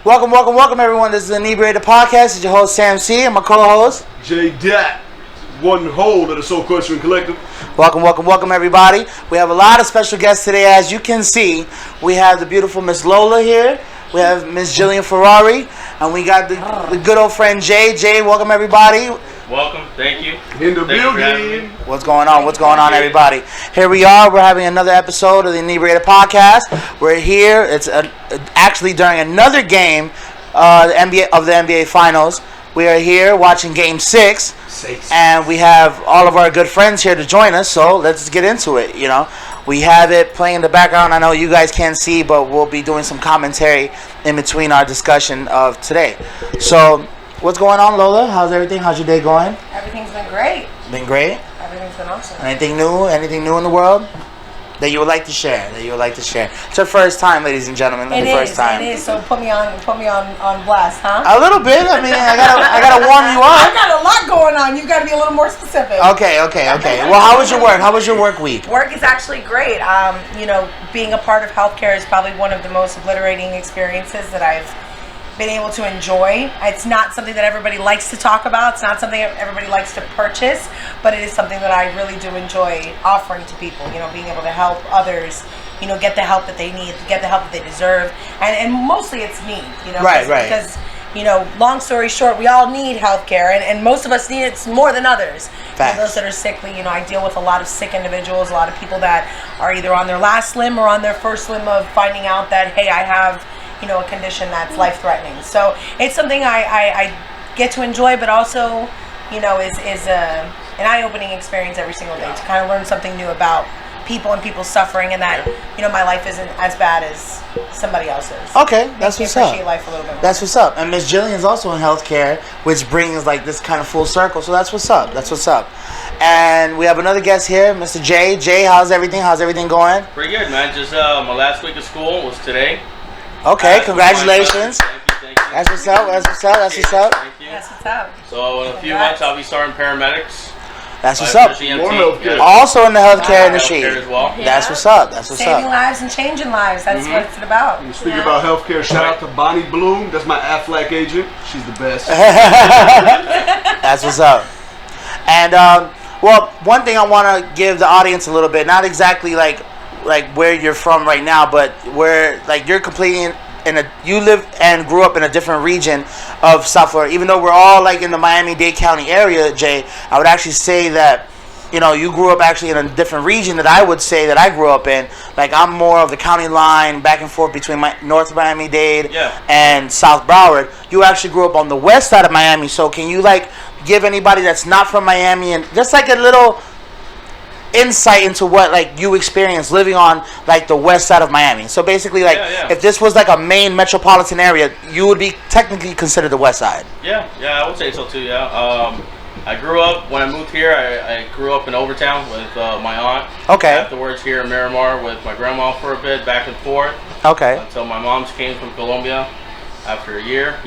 Welcome, everyone. This is the Inebriated podcast. It's your host, Sam C. and my co-host, JDot, one whole of the Soul Culture Collective. Welcome, everybody. We have a lot of special guests today. As you can see, we have the beautiful Miss Lola here. We have Miss Jillian Ferrari. And we got the good old friend, Jay. Jay, welcome, everybody. Welcome. Thank you. In the building. What's going on, everybody? Here we are. We're having another episode of the Inebriated podcast. We're here. It's actually during another game the NBA Finals. We are here watching Game 6. And we have all of our good friends here to join us. So let's get into it, We have it playing in the background. I know you guys can't see, but we'll be doing some commentary in between our discussion of today. So what's going on, Lola? How's everything? How's your day going? Everything's been great. Been great? Everything's been awesome. Anything new in the world that you would like to share? It's your first time, ladies and gentlemen. It is. So put me on blast, huh? A little bit. I mean, I gotta warm you up. I got a lot going on. You got to be a little more specific. Okay. Well, how was your work? How was your work week? Work is actually great. Being a part of healthcare is probably one of the most obliterating experiences that I've been able to enjoy. It's not something that everybody likes to talk about. It's not something that everybody likes to purchase, but it is something that I really do enjoy offering to people, being able to help others, get the help that they need, get the help that they deserve. And mostly it's need, Right. Because, long story short, we all need healthcare, and most of us need it more than others. Those that are sickly, I deal with a lot of sick individuals, a lot of people that are either on their last limb or on their first limb of finding out that, hey, I have a condition that's life-threatening. So it's something I get to enjoy, but also, is an eye-opening experience every single day to kind of learn something new about people and people's suffering, and that, my life isn't as bad as somebody else's. Okay, that's what's up. Appreciate life a little bit more. That's what's up. And Miss Jillian's also in healthcare, which brings like this kind of full circle. So that's what's up. And we have another guest here, Mr. Jay. Jay, how's everything going? Pretty good, man. Just my last week of school was today. Okay, congratulations. Thank you. That's what's up. Thank you. That's what's up. So in a few months, I'll be starting paramedics. That's what's up. More healthcare. Also in the healthcare industry. Healthcare as well. Yeah. That's what's up. Saving lives and changing lives. That's what it's about. And speaking about healthcare, shout out to Bonnie Bloom. That's my Aflac agent. She's the best. That's what's up. And one thing I want to give the audience a little bit, not exactly like where you're from right now, but where you're completely you live and grew up in a different region of South Florida. Even though we're all in the Miami-Dade County area, Jay, I would actually say that you grew up actually in a different region that I would say that I grew up in. I'm more of the county line back and forth between North Miami-Dade and South Broward. You actually grew up on the west side of Miami. So can you give anybody that's not from Miami and just a little insight into what you experienced living on the west side of Miami? So basically if this was a main metropolitan area, you would be technically considered the west side. Yeah, I would say so too. I grew up, when I moved here, I grew up in Overtown with my aunt. Okay. Afterwards here in Miramar with my grandma for a bit, back and forth. Okay. Until my mom's came from Colombia after a year,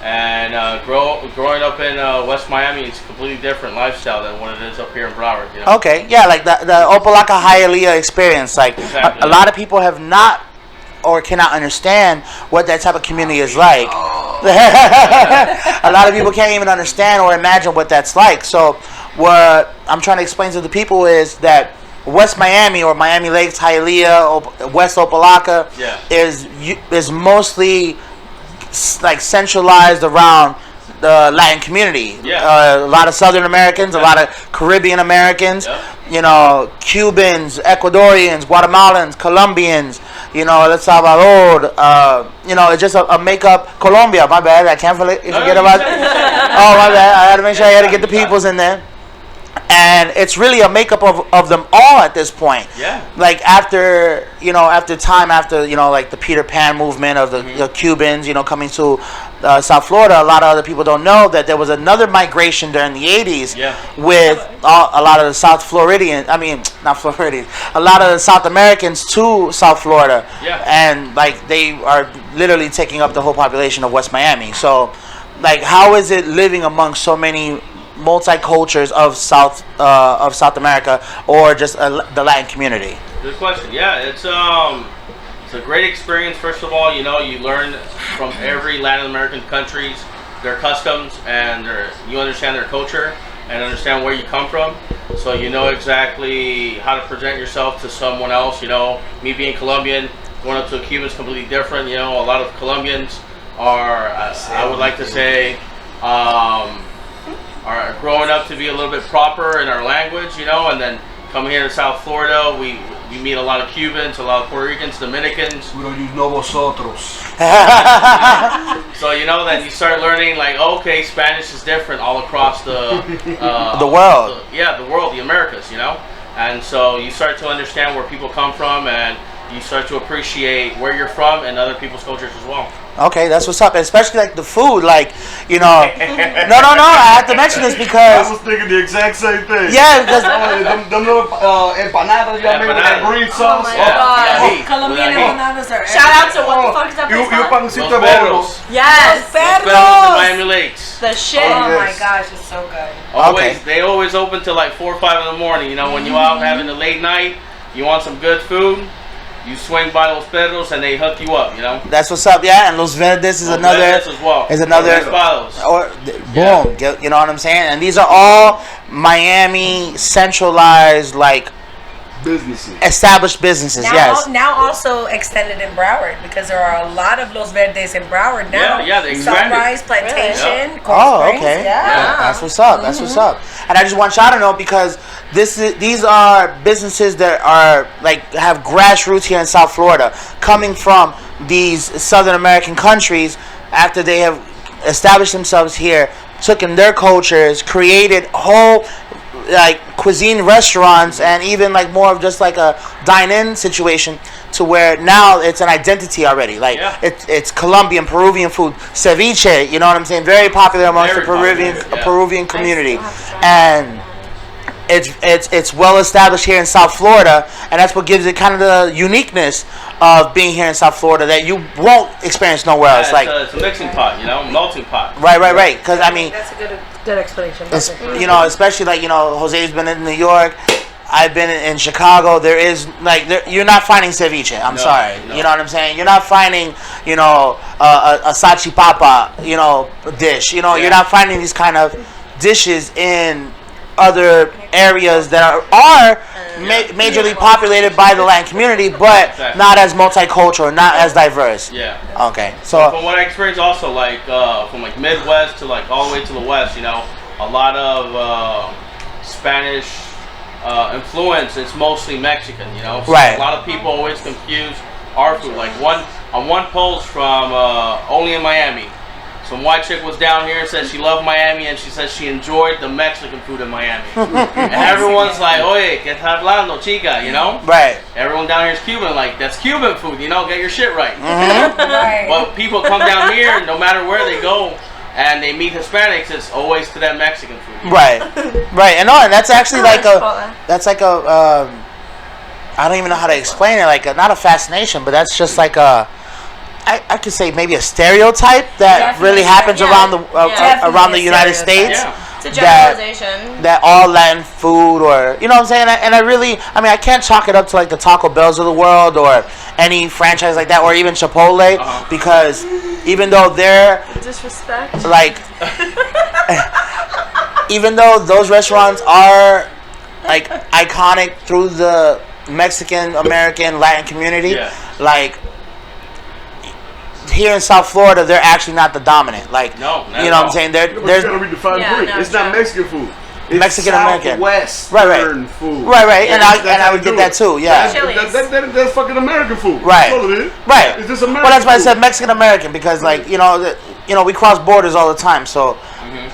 And growing up in West Miami, it's a completely different lifestyle than what it is up here in Broward. Okay, yeah, the Opelika Hialeah experience. Exactly. A lot of people have not or cannot understand what that type of community is like. A lot of people can't even understand or imagine what that's like. So what I'm trying to explain to the people is that West Miami or Miami Lakes, Hialeah, West Opelika is mostly centralized around the Latin community. A lot of Southern Americans, a lot of Caribbean Americans, Cubans, Ecuadorians, Guatemalans, Colombians, El Salvador, it's just a makeup. Colombia, my bad, I can't forget about oh, my bad, I had to make sure I had to get the peoples in there. And it's really a makeup of them all at this point. Yeah. After the Peter Pan movement of the Cubans, coming to South Florida, a lot of other people don't know that there was another migration during the 80s with a lot of the South Floridians. I mean, not Floridians. A lot of the South Americans to South Florida. Yeah. And they are literally taking up the whole population of West Miami. So, how is it living among so many multi-cultures of South America or just the Latin community? Good question. Yeah, it's It's a great experience. First of all, you know, you learn from every Latin American countries, their customs, and you understand their culture and understand where you come from. So you know exactly how to present yourself to someone else. You know, me being Colombian, going up to a Cuban is completely different. You know, a lot of Colombians are, I would like to say, are growing up to be a little bit proper in our language, you know, and then coming here to South Florida, we meet a lot of Cubans, a lot of Puerto Ricans, Dominicans. We don't use no vosotros. So, you know, then you start learning, like, okay, Spanish is different all across the world. The world, the Americas, you know. And so you start to understand where people come from, and you start to appreciate where you're from and other people's cultures as well. Okay, that's what's up, and especially like the food, like, you know. no, I have to mention this because I was thinking the exact same thing. Yeah, because them little empanadas y'all make with that green sauce. Oh my God. Colombian empanadas are. Shout out to what the fuck is that place called? Pancito de bolos. Yes, Los Miami Lakes. the shit. Oh my gosh, it's so good. Always, they always open till like 4 or 5 in the morning. You know, when you out having a late night, you want some good food. You swing by Los Perros and they hook you up, you know. that's what's up, yeah. And Los Verdes is Los another. Verdes as well. Is another. Or boom, you know what I'm saying? And these are all Miami centralized, like businesses, established businesses. Now, yes. now also extended in Broward because there are a lot of Los Verdes in Broward now. Yeah, they expanded. Sunrise Plantation. Really? Oh, Springs, okay. Yeah. That's what's up. That's what's up. And I just want y'all to know because these are businesses that are like have grassroots here in South Florida, coming from these Southern American countries after they have established themselves here, took in their cultures, created whole like cuisine restaurants, and even like more of just like a dine-in situation to where now it's an identity already. Like it's Colombian, Peruvian food, ceviche. You know what I'm saying? Very popular amongst the Peruvian community, and it's well established here in South Florida, and that's what gives it kind of the uniqueness of being here in South Florida that you won't experience nowhere else. Like it's a mixing pot, you know, melting pot. Right. Because I mean, that's a good explanation. You know, especially like, you know, Jose's been in New York. I've been in Chicago. There is like you're not finding ceviche. I'm sorry. No. You know what I'm saying? You're not finding, you know, a salchipapa, you know, dish. You know, you're not finding these kind of dishes in other areas that are majorly populated by the Latin community, but not as multicultural, not as diverse. Yeah. Okay. So from what I experienced, also like from like Midwest to like all the way to the West, you know, a lot of Spanish influence. It's mostly Mexican, you know. So right. A lot of people always confuse our food. Like one post from Only in Miami. Some white chick was down here and said she loved Miami, and she said she enjoyed the Mexican food in Miami. And everyone's like, oye, ¿qué está hablando, chica? You know? Right. Everyone down here is Cuban. Like, that's Cuban food, you know? Get your shit right. Right. But people come down here, no matter where they go, and they meet Hispanics, it's always to that Mexican food. Right. And that's actually like I don't even know how to explain it, like not a fascination, but that's just like I could say maybe a stereotype that really happens around the United States. Yeah. It's a generalization. That all Latin food, or you know what I'm saying, and I can't chalk it up to like the Taco Bells of the world or any franchise like that, or even Chipotle, because even though they're disrespect, like, even though those restaurants are like iconic through the Mexican, American, Latin community, like. Here in South Florida, they're actually not the dominant. Like, you know what I'm saying? There's it's not Mexican food. It's Mexican American. Western food. Right. And I would get that too. Yeah. That's fucking American food. Right. That's all it is. Right. It's just American. Well, that's why I said Mexican American, because like you know we cross borders all the time, so.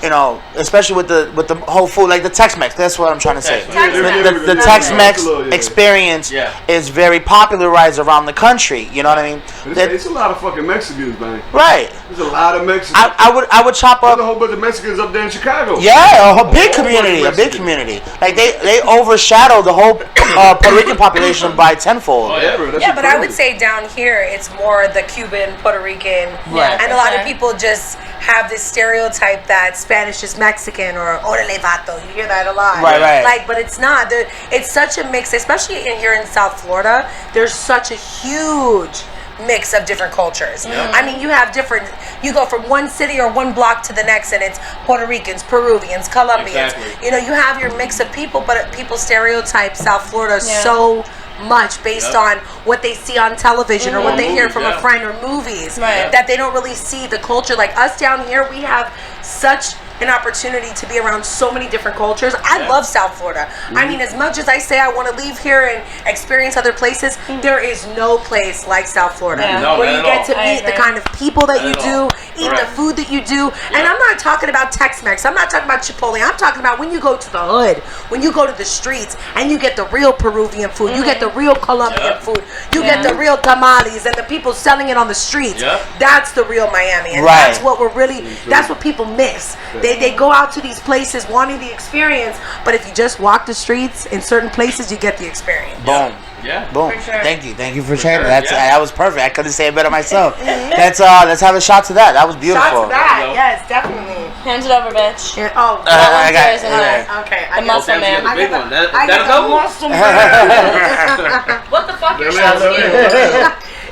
You know, especially with the whole food, like the Tex-Mex. That's what I'm trying to say. The Tex-Mex experience is very popularized around the country. You know what I mean? It's a lot of fucking Mexicans, man. Right. There's a lot of Mexicans. I would chop up. There's a whole bunch of Mexicans up there in Chicago. Yeah, a big community. Like they overshadow the whole Puerto Rican population by tenfold. Oh, yeah, bro, but I would say down here it's more the Cuban, Puerto Rican, and a lot of people just have this stereotype that Spanish is Mexican or orale vato. You hear that a lot. Right. Like, but it's not. It's such a mix, especially here in South Florida. There's such a huge mix of different cultures. I mean, you have different. You go from one city or one block to the next, and it's Puerto Ricans, Peruvians, Colombians. Exactly. You know, you have your mix of people, but people stereotype South Florida so much based on what they see on television or what they hear from a friend or movies that they don't really see the culture. Like us down here, we have such an opportunity to be around so many different cultures. I love South Florida. I mean, as much as I say I want to leave here and experience other places, there is no place like South Florida where you get to meet the kind of people that you do, eat the food that you do. And I'm not talking about Tex-Mex. I'm not talking about Chipotle. I'm talking about when you go to the hood, when you go to the streets and you get the real Peruvian food, you get the real Colombian food, you get the real tamales and the people selling it on the streets. That's the real Miami. And that's what we're really, that's what people miss. They go out to these places wanting the experience, but if you just walk the streets in certain places, you get the experience. Boom. Yeah. Boom. For sure. Thank you for sharing that. That was perfect. I couldn't say it better myself. Let's have a shot to that. That was beautiful. Shot to that. Yes, definitely. Hands it over, bitch. Yeah. Oh, I got Cheers and okay. the muscle man. The big one. I got That'll the go. muscle man. What the fuck? Your shot's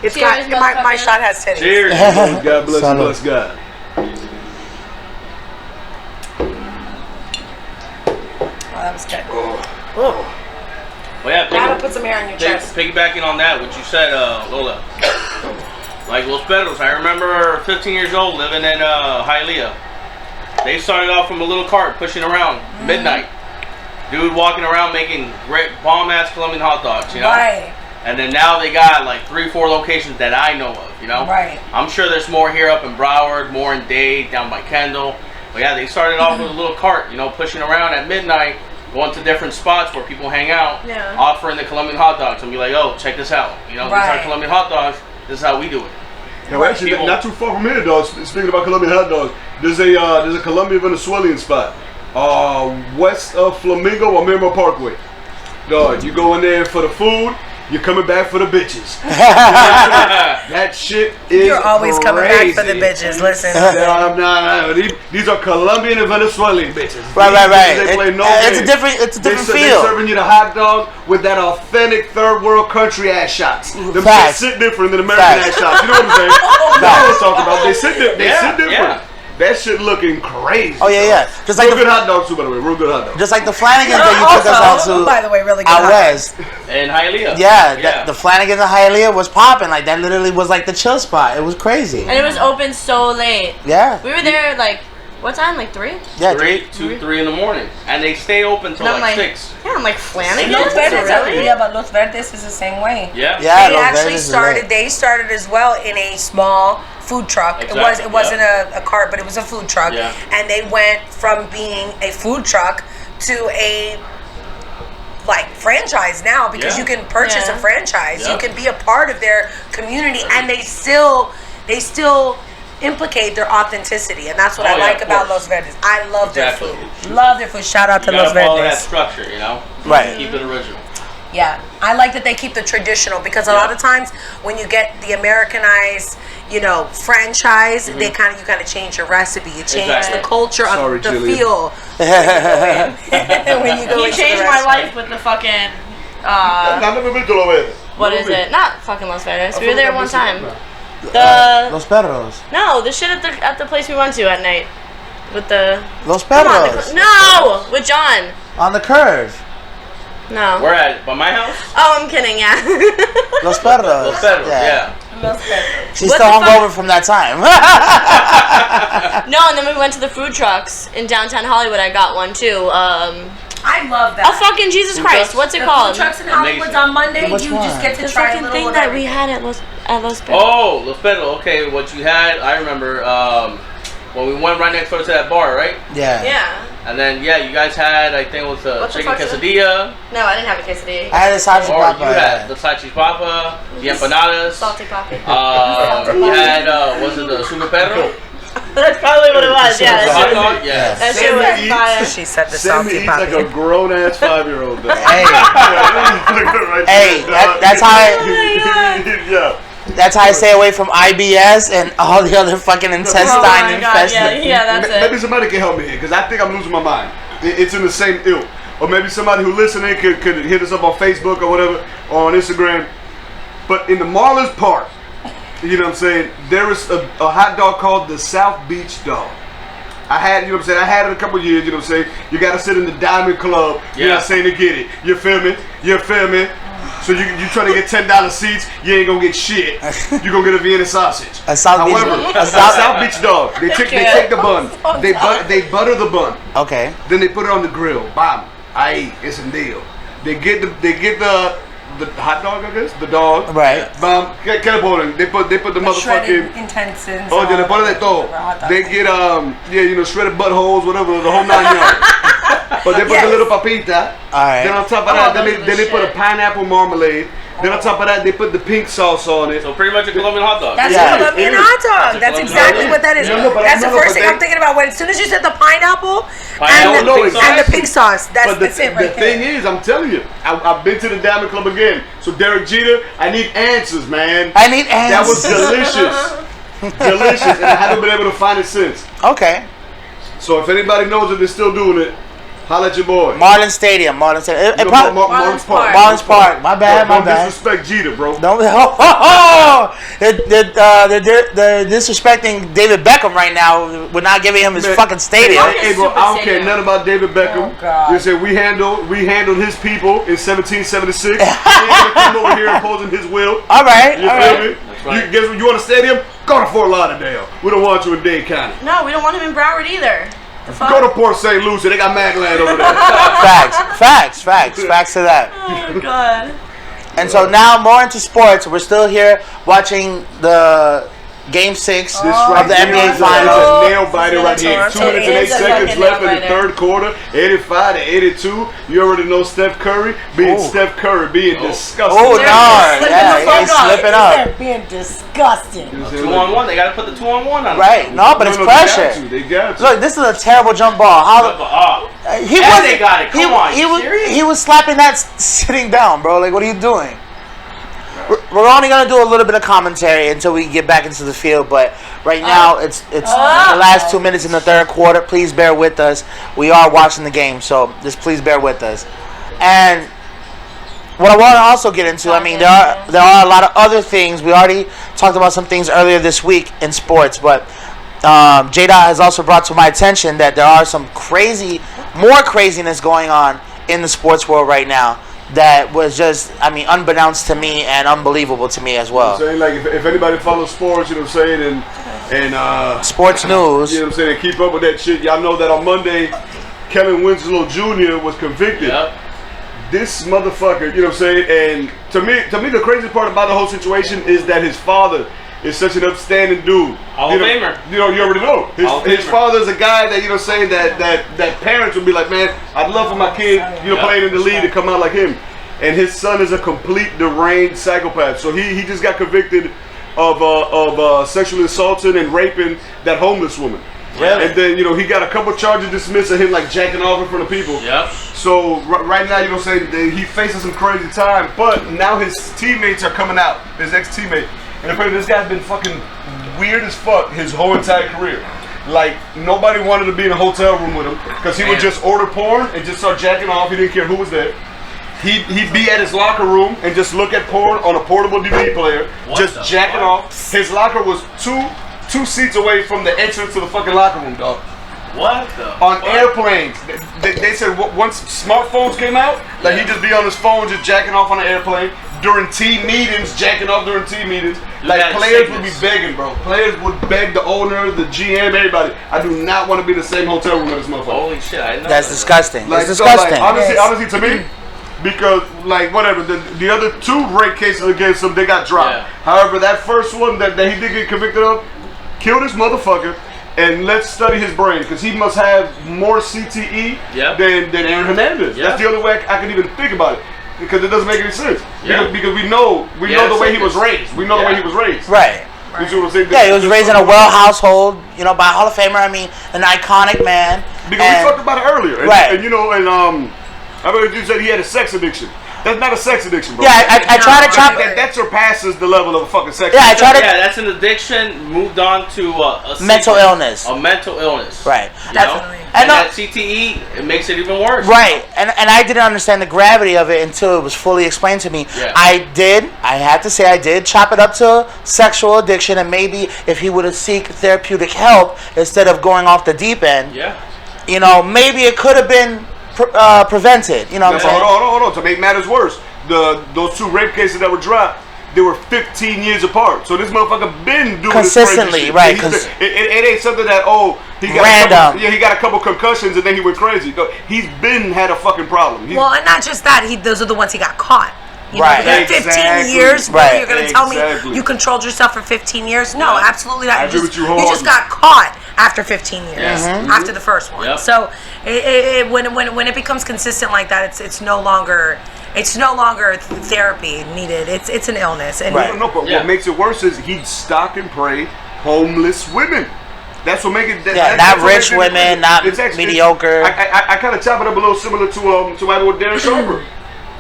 It's got my shot has titties. Cheers. God bless you, bless God. That was good. Well, yeah, Gotta put some hair on your chest. Piggybacking on that, what you said, Lola. Like Los Perros, I remember 15 years old living in Hialeah. They started off from a little cart pushing around midnight. Dude walking around making great bomb-ass Colombian hot dogs, you know? Right. And then now they got like 3-4 locations that I know of, you know? Right. I'm sure there's more here up in Broward, more in Dade, down by Kendall. But yeah, they started off with a little cart, you know, pushing around at midnight, going to different spots where people hang out, offering the Colombian hot dogs and be like, oh, check this out. You know, these are Colombian hot dogs. This is how we do it. Now, actually, not too far from here, dog. Speaking about Colombian hot dogs, there's a Colombian Venezuelan spot, west of Flamingo or Miramar Parkway. Dog, you go in there for the food. You're coming back for the bitches. That shit is You're always crazy. coming back for the bitches. Listen. No. These are Colombian and Venezuelan bitches. Right. They play no it's a different feel. They're serving you the hot dog with that authentic third world country ass shots. Them shit sit different than American ass shots. You know what I'm saying? That's what I'm talking about. They sit different. Yeah. That shit looking crazy. Oh yeah. Just like real good hot dogs too, by the way. Real good hot dogs. Just like the Flanagans that you took us out to. By the way, really good. Out west. In Hialeah. Yeah. The Flanagans in Hialeah was popping. Like that literally was like the chill spot. It was crazy. And it was open so late. Yeah. We were there like, what time? Like 3? Yeah. 3 in the morning. And they stay open till like 6. Yeah, I'm like Flanagan. Los Verdes, Really? yeah, but Los Verdes is the same way. Yeah. They actually started. They started as well in a small food truck. Exactly. It wasn't a cart, but it was a food truck. Yeah. And they went from being a food truck to a franchise now because you can purchase a franchise. Yeah. You can be a part of their community, and they still implicate their authenticity, and that's what I like about Los Verdes. I love their food. Love their food. Shout out to Los Verdes. Follow that structure, you know. Right. Keep it original. Yeah, I like that they keep the traditional because a lot of times when you get the Americanized, franchise, you kind of change your recipe. You change the culture of the feel. When you go You changed my life with the fucking. What is it? Not fucking Los Verdes. We were there one time. Los Perros. No, the shit at the place we went to at night with the. Los Perros. No, with John. On the curve. No. We're at by my house. Oh, I'm kidding. Yeah. Los Perros. Los Perros. Yeah. She's still hungover from that time. No, and then we went to the food trucks in downtown Hollywood. I got one too. I love that. Oh fucking Jesus Christ! What's it called? Food trucks in Hollywood's on Monday. You just get to the try a fucking little thing of that we everything. had at Los Perros. Oh, Los Perros. Okay, what you had? I remember when we went right next door to that bar, right? Yeah. Yeah. And then you guys had, I think it was a chicken quesadilla. No, I didn't have a quesadilla. I had a salchipapa. Or you had the salchipapa, the empanadas. Salty papa. You had was it the super perro? That's probably what it was. Yeah. The hot dog? Yeah. That shit was fire. She said the Sammy salty eats papa. like a grown ass 5-year-old. Hey, that's how it. Yeah. That's how I stay away from IBS and all the other fucking intestine infested. Yeah, that's it. Maybe somebody can help me here because I think I'm losing my mind. It's in the same ilk. Or maybe somebody who listening could hit us up on Facebook or whatever, or on Instagram. But in the Marlins Park, you know what I'm saying, there is a hot dog called the South Beach Dog. I had, you know what I'm saying, I had it a couple years, you know what I'm saying. You got to sit in the Diamond Club, you know what I'm saying, to get it. You feel me? So you trying to get $10 seats, you ain't gonna get shit. You gonna get a Vienna sausage. A South Beach. However, a South Beach dog. They take the bun. They butter the bun. Okay. Then they put it on the grill. Bam. It's a deal. They get the hot dog, I guess, the dog. Right. Bam. They put the motherfucking intestines. Oh, they put it todo. They get shredded buttholes, whatever, the whole 9 yards. But they put the little papita. Alright. Then on top of that, then they put a pineapple marmalade. Then on top of that, they put the pink sauce on it. So pretty much a Colombian hot dog. That's a Colombian hot dog. That's exactly what that is. That's the first thing I'm thinking about. As soon as you said the pineapple and the pink sauce, that's it right there. The thing is, I'm telling you, I've been to the Diamond Club again. So Derek Jeter, I need answers, man. I need answers. That was delicious. Delicious. And I haven't been able to find it since. Okay. So if anybody knows if they're still doing it, holla at your boy. Marlins Stadium. Marlins Park. Marlins Park. My bad. Don't disrespect Jeter, bro. They're disrespecting David Beckham right now. We're not giving him his fucking stadium. Hey, bro, I don't care nothing about David Beckham. You say we handled his people in 1776. He ain't gonna come over here imposing his will. All right. You feel me? Right. You want a stadium? Go to Fort Lauderdale. We don't want you in Dade County. No, we don't want him in Broward either. Go to Port St. Lucie. They got Magland over there. Facts to that. Oh, God. And so now more into sports. We're still here watching the Game 6 of the NBA Finals. Nail biter right here. 2 minutes and 8 seconds left in the third quarter. 85-82. You already know Steph Curry being disgusting. Oh, no. He's slipping up. Being disgusting. 2-on-1. They got to put the 2-on-1 on. Right. No, but it's pressure. They got to. Look, this is a terrible jump ball. They got it. Come on. He was slapping that sitting down, bro. Like, what are you doing? We're only gonna do a little bit of commentary until we get back into the field, but right now it's the last 2 minutes in the third quarter. Please bear with us. We are watching the game, so just please bear with us. And what I want to also get into, I mean, there are a lot of other things. We already talked about some things earlier this week in sports, but JDot has also brought to my attention that there are some more craziness going on in the sports world right now. That was just, unbeknownst to me and unbelievable to me as well. You know what I'm saying? Like, if anybody follows sports, you know what I'm saying, and sports news, you know what I'm saying, and keep up with that shit. Y'all know that on Monday, Kevin Winslow Jr. was convicted. Yep. This motherfucker, you know what I'm saying, and to me, the crazy part about the whole situation is that his father is such an upstanding dude. Hall of Famer. You already know. His father's a guy that, you know, saying that parents would be like, man, I'd love for my kid, playing in the league to come out like him. And his son is a complete deranged psychopath. So he just got convicted of sexually assaulting and raping that homeless woman. Really? And then, he got a couple charges dismissed of him, like, jacking off in front of people. Yep. So right now, you know what I'm saying, he faces some crazy time, but now his teammates are coming out, his ex-teammate. And apparently this guy's been fucking weird as fuck his whole entire career. Like, nobody wanted to be in a hotel room with him because he would just order porn and just start jacking off. He didn't care who was there. He'd be at his locker room and just look at porn on a portable DVD player, just jacking off. His locker was two seats away from the entrance to the fucking locker room, dog. What the On fuck? Airplanes. They said once smartphones came out, like he'd just be on his phone just jacking off on an airplane. During team meetings, jacking off during team meetings. Like, players would be begging, bro. Players would beg the owner, the GM, everybody. I do not want to be in the same hotel room with this motherfucker. Holy shit, I know. That's disgusting. Like, it's disgusting. So, like, honestly, to me, because, like, whatever, the other two rape cases against him, they got dropped. Yeah. However, that first one that he did get convicted of, killed this motherfucker. And let's study his brain, because he must have more CTE than Aaron Hernandez. That's the only way I can even think about it. Because it doesn't make any sense. Because we know the way he was raised. We know the way he was raised. Right. You see what I'm saying? Yeah, he was raised in a well household, by a Hall of Famer. I mean, an iconic man. Because we talked about it earlier. And, right. And I mean, you said he had a sex addiction. That's not a sex addiction, bro. Yeah, I try to chop it. That surpasses the level of a fucking sex Yeah, I addiction. try to. Yeah, that's an addiction. Moved on to a Mental sickness, illness. A mental illness. Right. You know? Definitely. And that CTE, it makes it even worse. Right, and I didn't understand the gravity of it until it was fully explained to me. Yeah. I had to say I did chop it up to sexual addiction, and maybe if he would have seek therapeutic help instead of going off the deep end, you know, maybe it could have been prevented. You know what I'm saying? Hold on. To make matters worse, those 2 rape cases that were dropped, they were 15 years apart. So this motherfucker been doing consistently, this right? Because it ain't something that he got random. he got a couple concussions and then he went crazy. No, he's been had a fucking problem. Well, and not just that. Those are the ones he got caught. You Right. know, 15 years. Right. You're going to tell me you controlled yourself for 15 years? No, absolutely not. I agree with you He just got caught after 15 years, after the first one. Yep. So when it becomes consistent like that, it's no longer therapy needed. It's an illness. And Right. No, but what makes it worse is he'd stalk and prey homeless women. That's what makes it. Not rich women, not mediocre. I kind of chop it up a little similar to what happened with Darren Sharper.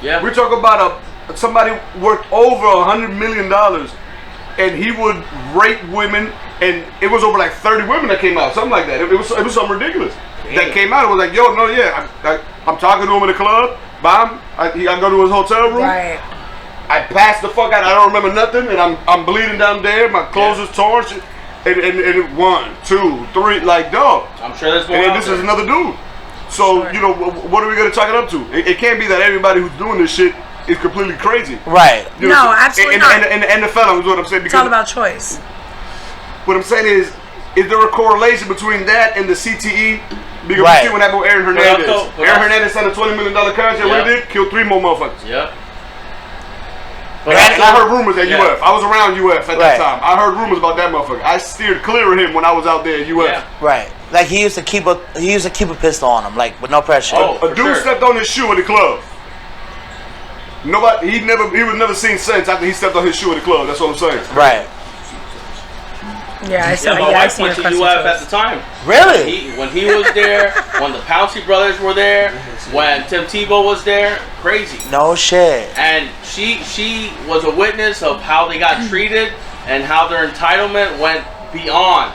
Yeah. We're talking about somebody worth over $100 million, and he would rape women, and it was over like 30 women that came out, something like that. It was something ridiculous that came out. It was like, yo, no, yeah, I'm talking to him in the club. Bomb. I go to his hotel room. right. I passed the fuck out. I don't remember nothing, and I'm bleeding down there. My clothes is torn, and 1, 2, 3, like dog. I'm sure there's more. And out this there. is another dude. So you know, what are we gonna chalk it up to? It can't be that everybody who's doing this shit is completely crazy. Right. You know, No, absolutely not. And the felon is what I'm saying. It's all about choice. What I'm saying is there a correlation between that and the CTE? Because Right. we see what happened with Aaron Hernandez. Aaron Hernandez signed a $20 million contract. What he did? Killed 3 more motherfuckers. Yep. And I heard rumors at UF. I was around UF at that Right. time. I heard rumors about that motherfucker. I steered clear of him when I was out there at UF. Yeah. Right. Like he used to keep a pistol on him, like with no pressure. Oh. A dude For sure. stepped on his shoe at the club. Nobody, he was never seen since after he stepped on his shoe at the club. That's what I'm saying. Right. Yeah, I see. Yeah, my I wife see went your to question. UF at the time. Really? When he was there, when the Pouncey brothers were there, when Tim Tebow was there, crazy. No shit. And she was a witness of how they got treated and how their entitlement went beyond.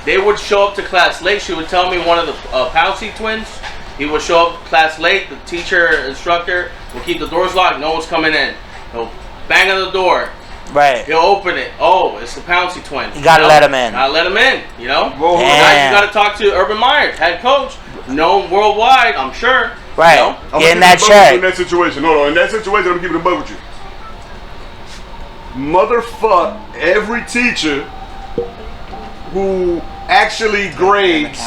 They would show up to class late. She would tell me one of the Pouncey twins. He would show up to class late. The teacher, instructor will keep the doors locked. No one's coming in. He'll bang on the door. Right. He'll open it. Oh, it's the Pouncey twin. You gotta let him in. Gotta let him in. You know. Whoa, Now you gotta talk to Urban Meyer, head coach, known worldwide. I'm sure. Right. You know? I'm Getting gonna that keep it a buck with you in check. that situation. Hold on. In that situation, I'm keeping it a bug with you. Motherfuck every teacher who actually grades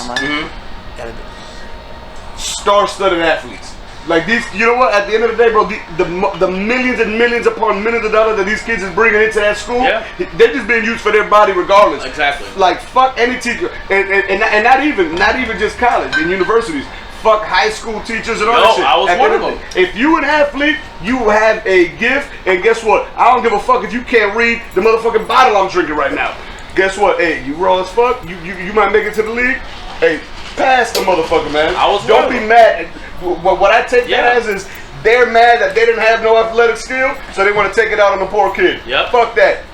star-studded athletes. Like these, you know what? At the end of the day, bro, the millions and millions upon millions of dollars that these kids is bringing into that school, they're just being used for their body regardless. Exactly. Like fuck any teacher, and not even just college and universities. Fuck high school teachers and all that shit. I was At the one end of the them. day, if you an athlete, you have a gift, and guess what? I don't give a fuck if you can't read the motherfucking bottle I'm drinking right now. Guess what? Hey, you raw as fuck. You might make it to the league. Hey, pass the motherfucker, man. I was Don't one be of them. mad. What I take that as is they're mad that they didn't have no athletic skill, so they want to take it out on the poor kid. Yep. Fuck that.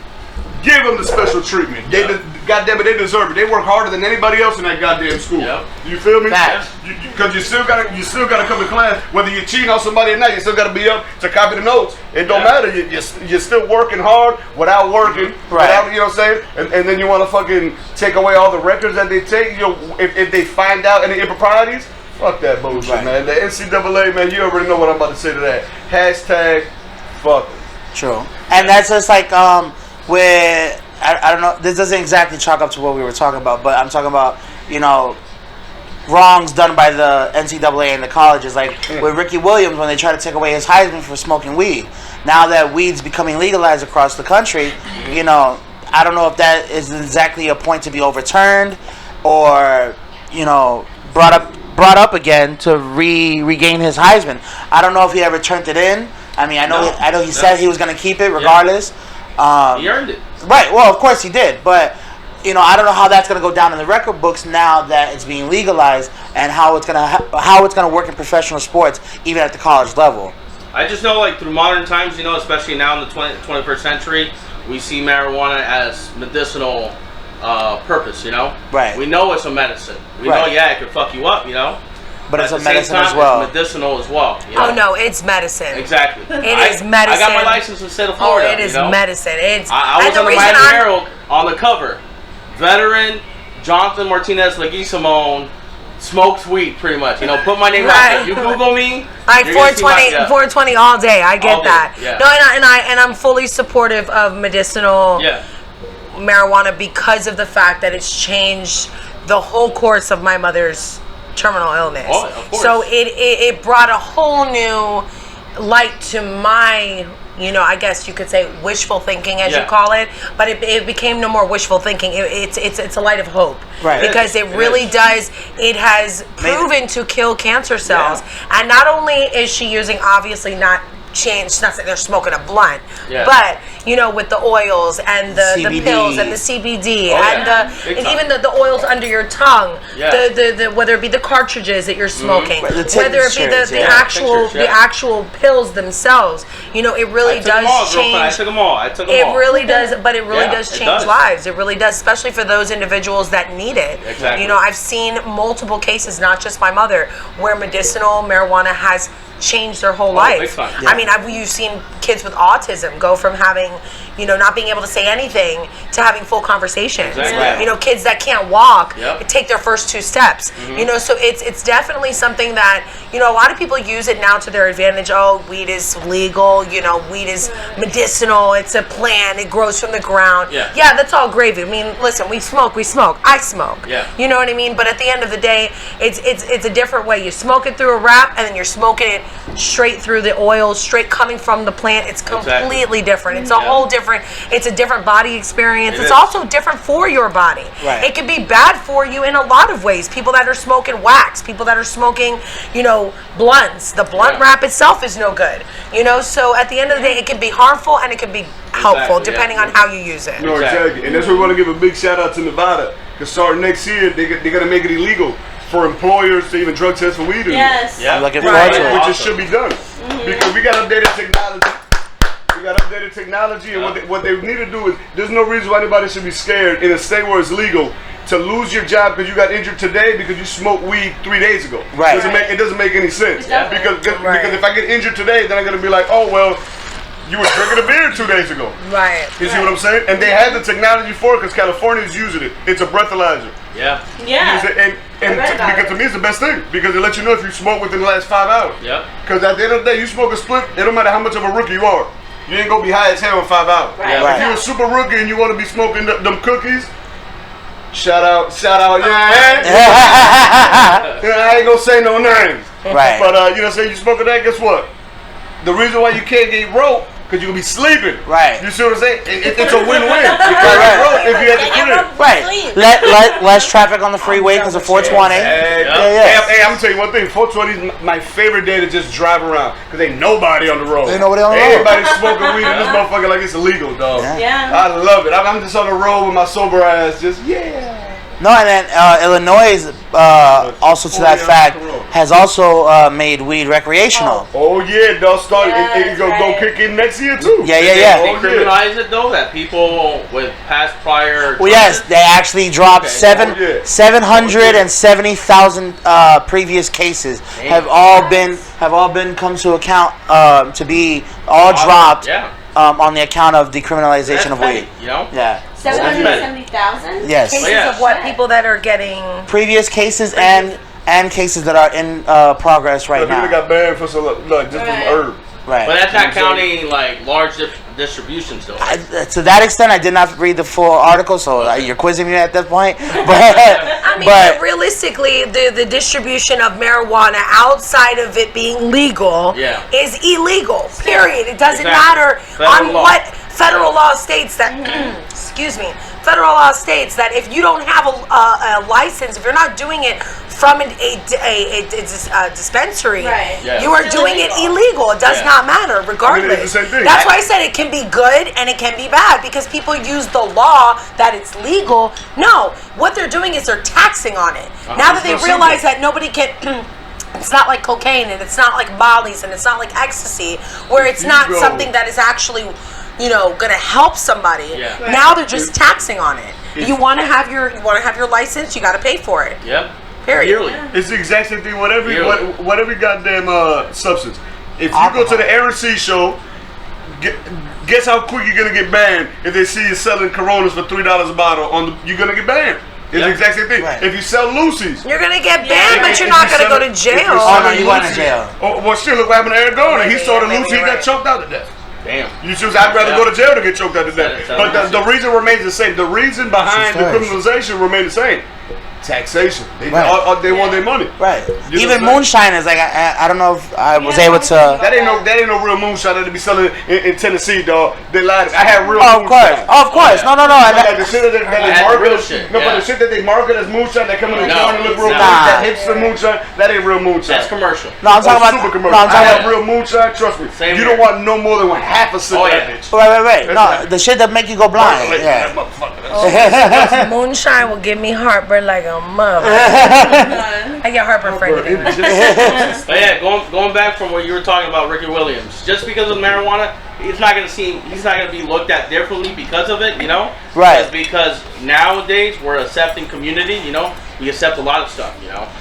Give them the special treatment. Goddamn it, they deserve it. They work harder than anybody else in that goddamn school. Yep. You feel me? Facts. Because you still gotta come to class. Whether you cheat on somebody or not, you still gotta be up to copy the notes. It don't matter. You're still working hard without working. Right. Without, you know what I'm saying? And then you want to fucking take away all the records that they take. You know, if they find out any improprieties, fuck that bullshit, Right. man. The NCAA, man. You already know what I'm about to say to that. Hashtag fuck them. True. And that's just like where I don't know. This doesn't exactly chalk up to what we were talking about, but I'm talking about wrongs done by the NCAA and the colleges, like with Ricky Williams when they try to take away his Heisman for smoking weed. Now that weed's becoming legalized across the country, I don't know if that is exactly a point to be overturned or brought up again to regain his Heisman. I don't know if he ever turned it in. I mean, I know he said he was going to keep it regardless. He earned it. Right. Well, of course he did, but I don't know how that's going to go down in the record books now that it's being legalized, and how it's going to work in professional sports, even at the college level. I just know, like, through modern times, you know, especially now in the 21st century, we see marijuana as medicinal purpose, you know? Right. We know it's a medicine. We Right. know, yeah, it could fuck you up, you know? But it's at a the same medicine time, as well. It's medicinal as well. You know? Oh no, it's medicine. Exactly. It is medicine. I got my license in the state of Florida. Oh, it is you know? medicine. It's. I was and the on the reason Miami I'm- Herald on the cover. Veteran Jonathan Martinez Leguizamon smokes weed, pretty much. You know, put my name out there. You Google me. Like you're gonna see 420, my- yeah. 420 all day. I get All day, that. yeah. No, and I'm fully supportive of medicinal Yeah. marijuana because of the fact that it's changed the whole course of my mother's terminal illness. Oh, of course. So it brought a whole new light to my, you know, I guess you could say wishful thinking, as you Yeah. call it, but it became no more wishful thinking. It's a light of hope, Right. Because it It really is. does. It has proven to kill cancer cells, and not only is she using, obviously not changed, not that they're smoking a blunt, Yeah. but you know, with the oils and the CBD. pills and the CBD Oh, and yeah. Big and time. even the oils under your tongue, Yeah. the whether it be the cartridges that you're smoking, Right, the whether it be tinctures, the yeah. actual Tinctures, the yeah. actual pills themselves, you know, it really I took them all, does girlfriend. I change. took them all. I took them It all. really does, but it really Yeah, does it change does. lives. It really does, especially for those individuals that need it. Exactly. You know, I've seen multiple cases, not just my mother, where medicinal marijuana has changed their whole life. big time. I mean, you've seen kids with autism go from having, you know, not being able to say anything to having full conversations. Exactly. Right. You know, kids that can't walk Yep. take their first two steps. You know, so it's definitely something that, you know, a lot of people use it now to their advantage. Oh, weed is legal. You know, weed is medicinal. It's a plant. It grows from the ground. Yeah. That's all gravy. I mean, listen, we smoke. I smoke. Yeah. You know what I mean? But at the end of the day, it's a different way. You smoke it through a wrap, and then you're smoking it straight through the oil, straight coming from the plant. It's completely different. It's a whole different. It's a different body experience. It It's is. also different for your body. Right. It can be bad for you in a lot of ways. People that are smoking wax, people that are smoking, you know, blunts. The blunt Yeah. wrap itself is no good. You know, so at the end of the day, it can be harmful and it can be helpful Exactly, depending yeah. on how you use it. No, Exactly. exactly. And that's why we want to give a big shout out to Nevada. Because starting next year, they're going to make it illegal for employers to even drug test for weed anymore. Yes. Yeah. I'm looking Right. forward to it. Which it Awesome. should be done. Because we got updated technology. We got updated technology, and what they need to do is, there's no reason why anybody should be scared in a state where it's legal to lose your job because you got injured today because you smoked weed 3 days ago. Right. It doesn't make any sense. Yeah. Because Right. if I get injured today, then I'm gonna be like, oh well, you were drinking a beer 2 days ago. Right. You see what I'm saying? And they had the technology for it because California's using it. It's a breathalyzer. Yeah. Yeah. Use it, and I read about because it. to me it's the best thing because it lets you know if you smoke within the last 5 hours. Yep. Because at the end of the day, you smoke a split, it don't matter how much of a rookie you are. You ain't gonna be high as hell in 5 hours. Right. Yeah. Right. If you're a super rookie and you want to be smoking them cookies, shout out, yeah. I ain't gonna say no names. Right. But you know what I'm saying? You smoking that, guess what? The reason why you can't get rope, because you gonna be sleeping. Right. You see what I'm saying? It's a win-win. You can't get rope if you have to clear. Right. Less traffic on the freeway because of 420. Hey, Yeah. hey, I'm gonna tell you one thing. 420 is my favorite day to just drive around because ain't nobody on the road. Ain't nobody on the road. Everybody's smoking weed in this motherfucker like it's illegal, dog. Yeah. Yeah. I love it. I'm just on the road with my sober ass, just No, and then Illinois, also to that 40 fact, on the road. has also made weed recreational. Oh yeah, they'll start. Yeah, It go right. kick in next year too. Yeah, yeah, They yeah. Oh, yeah. criminalize it though, that people with past prior. Well, yes, they actually dropped Okay. Oh, yeah. 770,000 previous cases have all been come to account to be all dropped Yeah. on the account of decriminalization That's of petty, weed. you know. Yeah. 770,000? Yes. Cases yeah. of what? People that are getting. Previous cases and cases that are in progress right People that now. got banned for some like just Right. from herb. Right. But that's not counting like large distributions though. To that extent, I did not read the full article, so you're quizzing me at that point. But I mean, but realistically, the distribution of marijuana outside of it being legal Yeah. is illegal. Period. It doesn't Exactly. matter Federal on law. what federal law states that. Excuse me. Federal law states that if you don't have a license, if you're not doing it from a dispensary, Right. Yeah. you are Still doing it illegal. illegal. It does Yeah. not matter, regardless. the same thing. That's why I said it can be good and it can be bad because people use the law that it's legal. No, what they're doing is they're taxing on it. Now that they It's no realize that nobody can. It's not like cocaine, and it's not like Molly's, and it's not like ecstasy, where it's not something that is actually, going to help somebody. Yeah. Right. Now they're just taxing on it. You want to have your license, you got to pay for it. Yep. Period. Yearly. It's the exact same thing. Whatever goddamn substance. If you go to the Aaron C show, guess how quick you're gonna get banned if they see you selling Coronas for $3 a bottle. You're gonna get banned. It's the exact same thing. Right. If you sell Lucy's, you're gonna get banned, but you're not gonna go to jail. Oh no, you went to jail. Oh, well, shit, look what happened to Aaron Garner. He sold a Lucy, he got choked out to death. Damn. I'd rather go to jail to get choked out to death. But the reason remains the same. The reason behind the criminalization remains the same. Taxation. They want their money. Right. Even moonshiners, like I don't know if I was able to. That ain't no real moonshiner to be selling in Tennessee, dog. They lied. I had real. Of course. No. Like the shit that they market. But the shit that they market as moonshine, that come in the jar and look real good. That hipster moonshine, that ain't real moonshine. That's commercial. No, I'm talking about super commercial. I have real moonshine. Trust me. You don't want no more than half a sip of that bitch. Right. No, the shit that make you go blind. Yeah. Moonshine will give me heartburn like a mother. I get heartburn for anything. But yeah, going back from what you were talking about, Ricky Williams, just because of marijuana, he's not gonna be looked at differently because of it, Right. Because nowadays we're an accepting community, we accept a lot of stuff,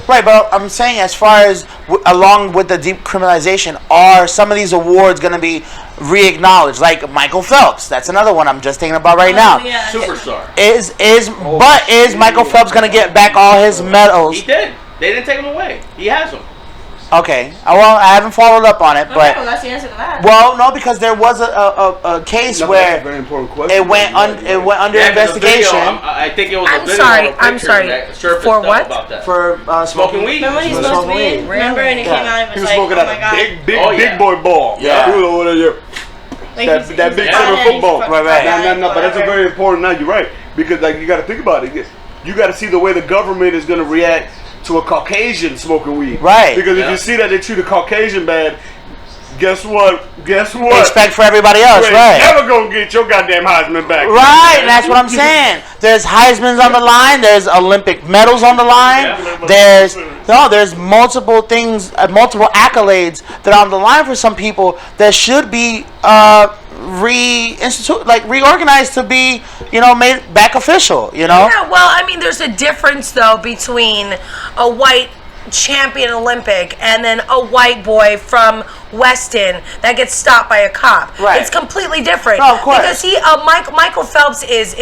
Right, but I'm saying as far as along with the decriminalization, are some of these awards going to be re-acknowledged? Like Michael Phelps, that's another one I'm just thinking about right now. Yeah. Superstar. Is Michael Phelps going to get back all his medals? He did. They didn't take them away. He has them. Okay. Well, I haven't followed up on it, but that's the answer to that. well, no, because there was a case where that's a very important question. it went under investigation. I think it was a video. I'm sorry. For what? About that. For smoking weed. Remember when he smoked weed? Remember, and it came out and He was was like, smoking oh my at god. a big boy ball. Yeah. That big center football. Right. No, but that's a very important. Now you're right, because you got to think about it. You got to see the way the government is going to react to a Caucasian smoking weed. Right. Because if you see that they treat a Caucasian bad, guess what? Expect for everybody else, right? You're never gonna get your goddamn Heisman back. Right, that's what I'm saying. There's Heisman's on the line. There's Olympic medals on the line. There's multiple things, multiple accolades that are on the line for some people that should be reorganized to be, made back official. Yeah, well, I mean, there's a difference though between a white champion Olympic and then a white boy from Weston that gets stopped by a cop. Right. It's completely different. No, of course. Because Michael Phelps is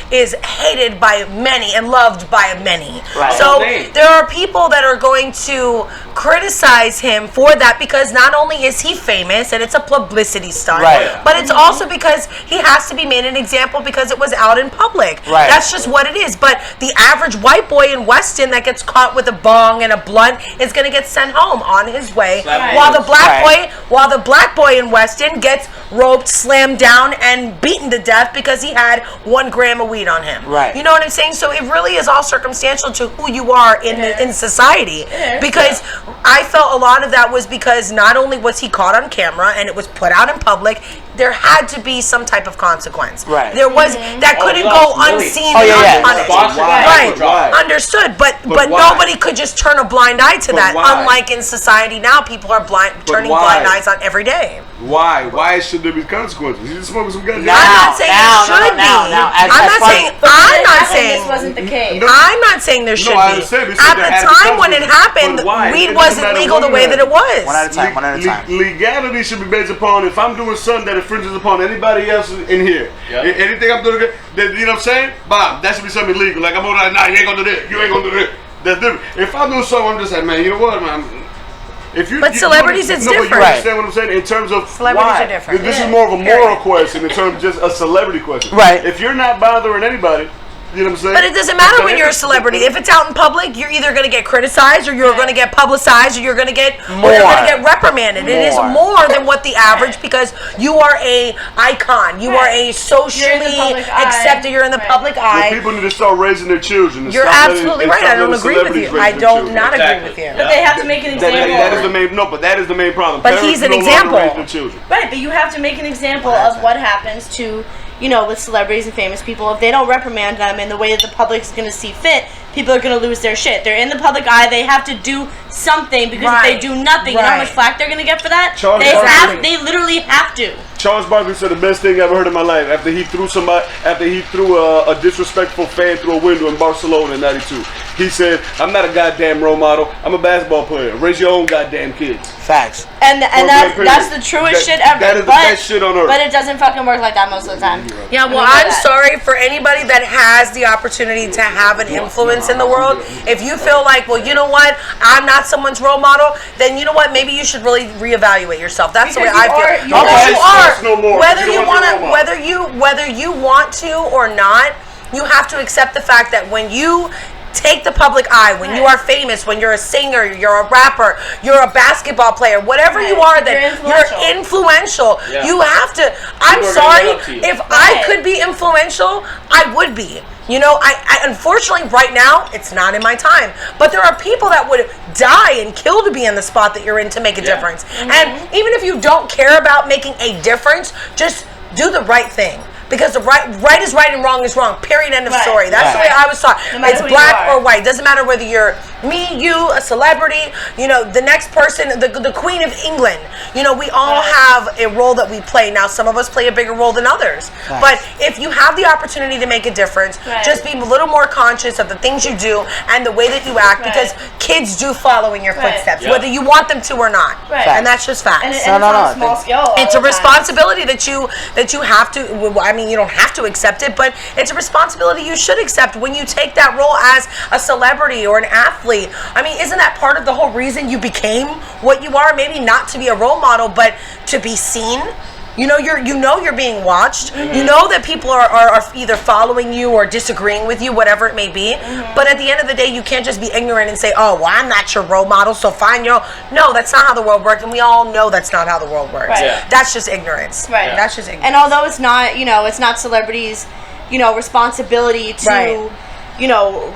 hated by many and loved by many. Right. So there are people that are going to criticize him for that because not only is he famous and it's a publicity stunt, right, but it's also because he has to be made an example because it was out in public. Right. That's just what it is. But the average white boy in Weston that gets caught with a bong and a blunt is going to get sent home on his way, while the black boy in Weston gets roped, slammed down, and beaten to death because he had 1 gram of weed on him. Right. You know what I'm saying? So it really is all circumstantial to who you are in society. Because I felt a lot of that was because not only was he caught on camera and it was put out in public, there had to be some type of consequence. Right. There was that couldn't go unseen and unpunished. Right. Understood. But nobody could just turn a blind eye to that. Unlike in society now, people are turning blind eyes on every day. Why? Why should there be consequences? He's just smoking some goddamn. I'm not saying there should be. I'm not saying this wasn't the case. I'm not saying there should be. At the time when it happened, weed wasn't legal the way that it was. One at a time. Legality should be based upon if I'm doing something that infringes upon anybody else in here. Yep. Anything I'm doing, you know what I'm saying? Bob, that should be something illegal. Like I'm like, nah, you ain't gonna do that. You ain't gonna do that. That's different. If I'm doing something, I'm just like, man, you know what, man. Celebrities, it's different. But you understand what I'm saying? In terms of celebrities are different. This is more of a moral question in terms of just a celebrity question. Right. If you're not bothering anybody, you know what I'm saying? But it doesn't matter when you're a celebrity. If it's out in public, you're either going to get criticized, or you're going to get publicized, or you're going to get reprimanded. It is more than what the average, because you are a icon. You are a socially accepted. You're in the public eye. People need to start raising their children. You're absolutely right. I don't agree with you. I don't not agree with you. But they have to make an example. That is the main. No, but that is the main problem. But he's an example. Right, but you have to make an example of what happens to, with celebrities and famous people. If they don't reprimand them in the way that the public is going to see fit, people are gonna lose their shit. They're in the public eye. They have to do something because if they do nothing, you know how much flack they're gonna get for that? They literally have to. Charles Barkley said the best thing I ever heard in my life after he threw a disrespectful fan through a window in Barcelona in '92. He said, "I'm not a goddamn role model. I'm a basketball player. Raise your own goddamn kids." Facts. And that's the truest shit ever. That is the best shit on earth. But it doesn't fucking work like that most of the time. Yeah, well, I'm sorry for anybody that has the opportunity to have an influence in the world. If you feel like, well, you know what, I'm not someone's role model, then you know what, maybe you should really reevaluate yourself. That's the way I feel. You are. Whether you want to, whether you want to or not, you have to accept the fact that when you take the public eye, when you are famous, when you're a singer, you're a rapper, you're a basketball player, whatever you are, that you're influential. You have to. I'm sorry, if I could be influential, I would be. You know, I unfortunately right now it's not in my time, but there are people that would die and kill to be in the spot that you're in to make a difference. And even if you don't care about making a difference, just do the right thing. Because the right is right and wrong is wrong. Period. End of story. That's the way I was taught. It's black or white. Doesn't matter whether you're me, you, a celebrity, you know, the next person, the Queen of England. You know, we all have a role that we play. Now, some of us play a bigger role than others. But if you have the opportunity to make a difference, just be a little more conscious of the things you do and the way that you act, because kids do follow in your footsteps, whether you want them to or not. And that's just facts. And it's on a small scale. It's a responsibility that you have to. I mean, you don't have to accept it, but it's a responsibility you should accept when you take that role as a celebrity or an athlete. I mean, isn't that part of the whole reason you became what you are? Maybe not to be a role model, but to be seen. You know you're being watched. You know that people are either following you or disagreeing with you, whatever it may be. But at the end of the day, you can't just be ignorant and say, "Oh, well, I'm not your role model, so find your." No, that's not how the world works, and we all know that's not how the world works. That's just ignorance. That's just ignorance. And although it's not, it's not celebrities, responsibility to,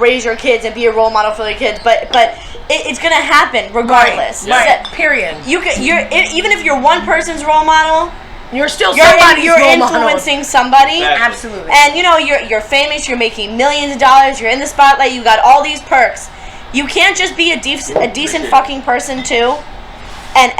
raise your kids and be a role model for their kids, but it's gonna happen regardless. Period. Even if you're one person's role model. You're still somebody's You're role model. influencing somebody. Absolutely. And you're famous, you're making millions of dollars, you're in the spotlight, you got all these perks. You can't just be a decent fucking person too. And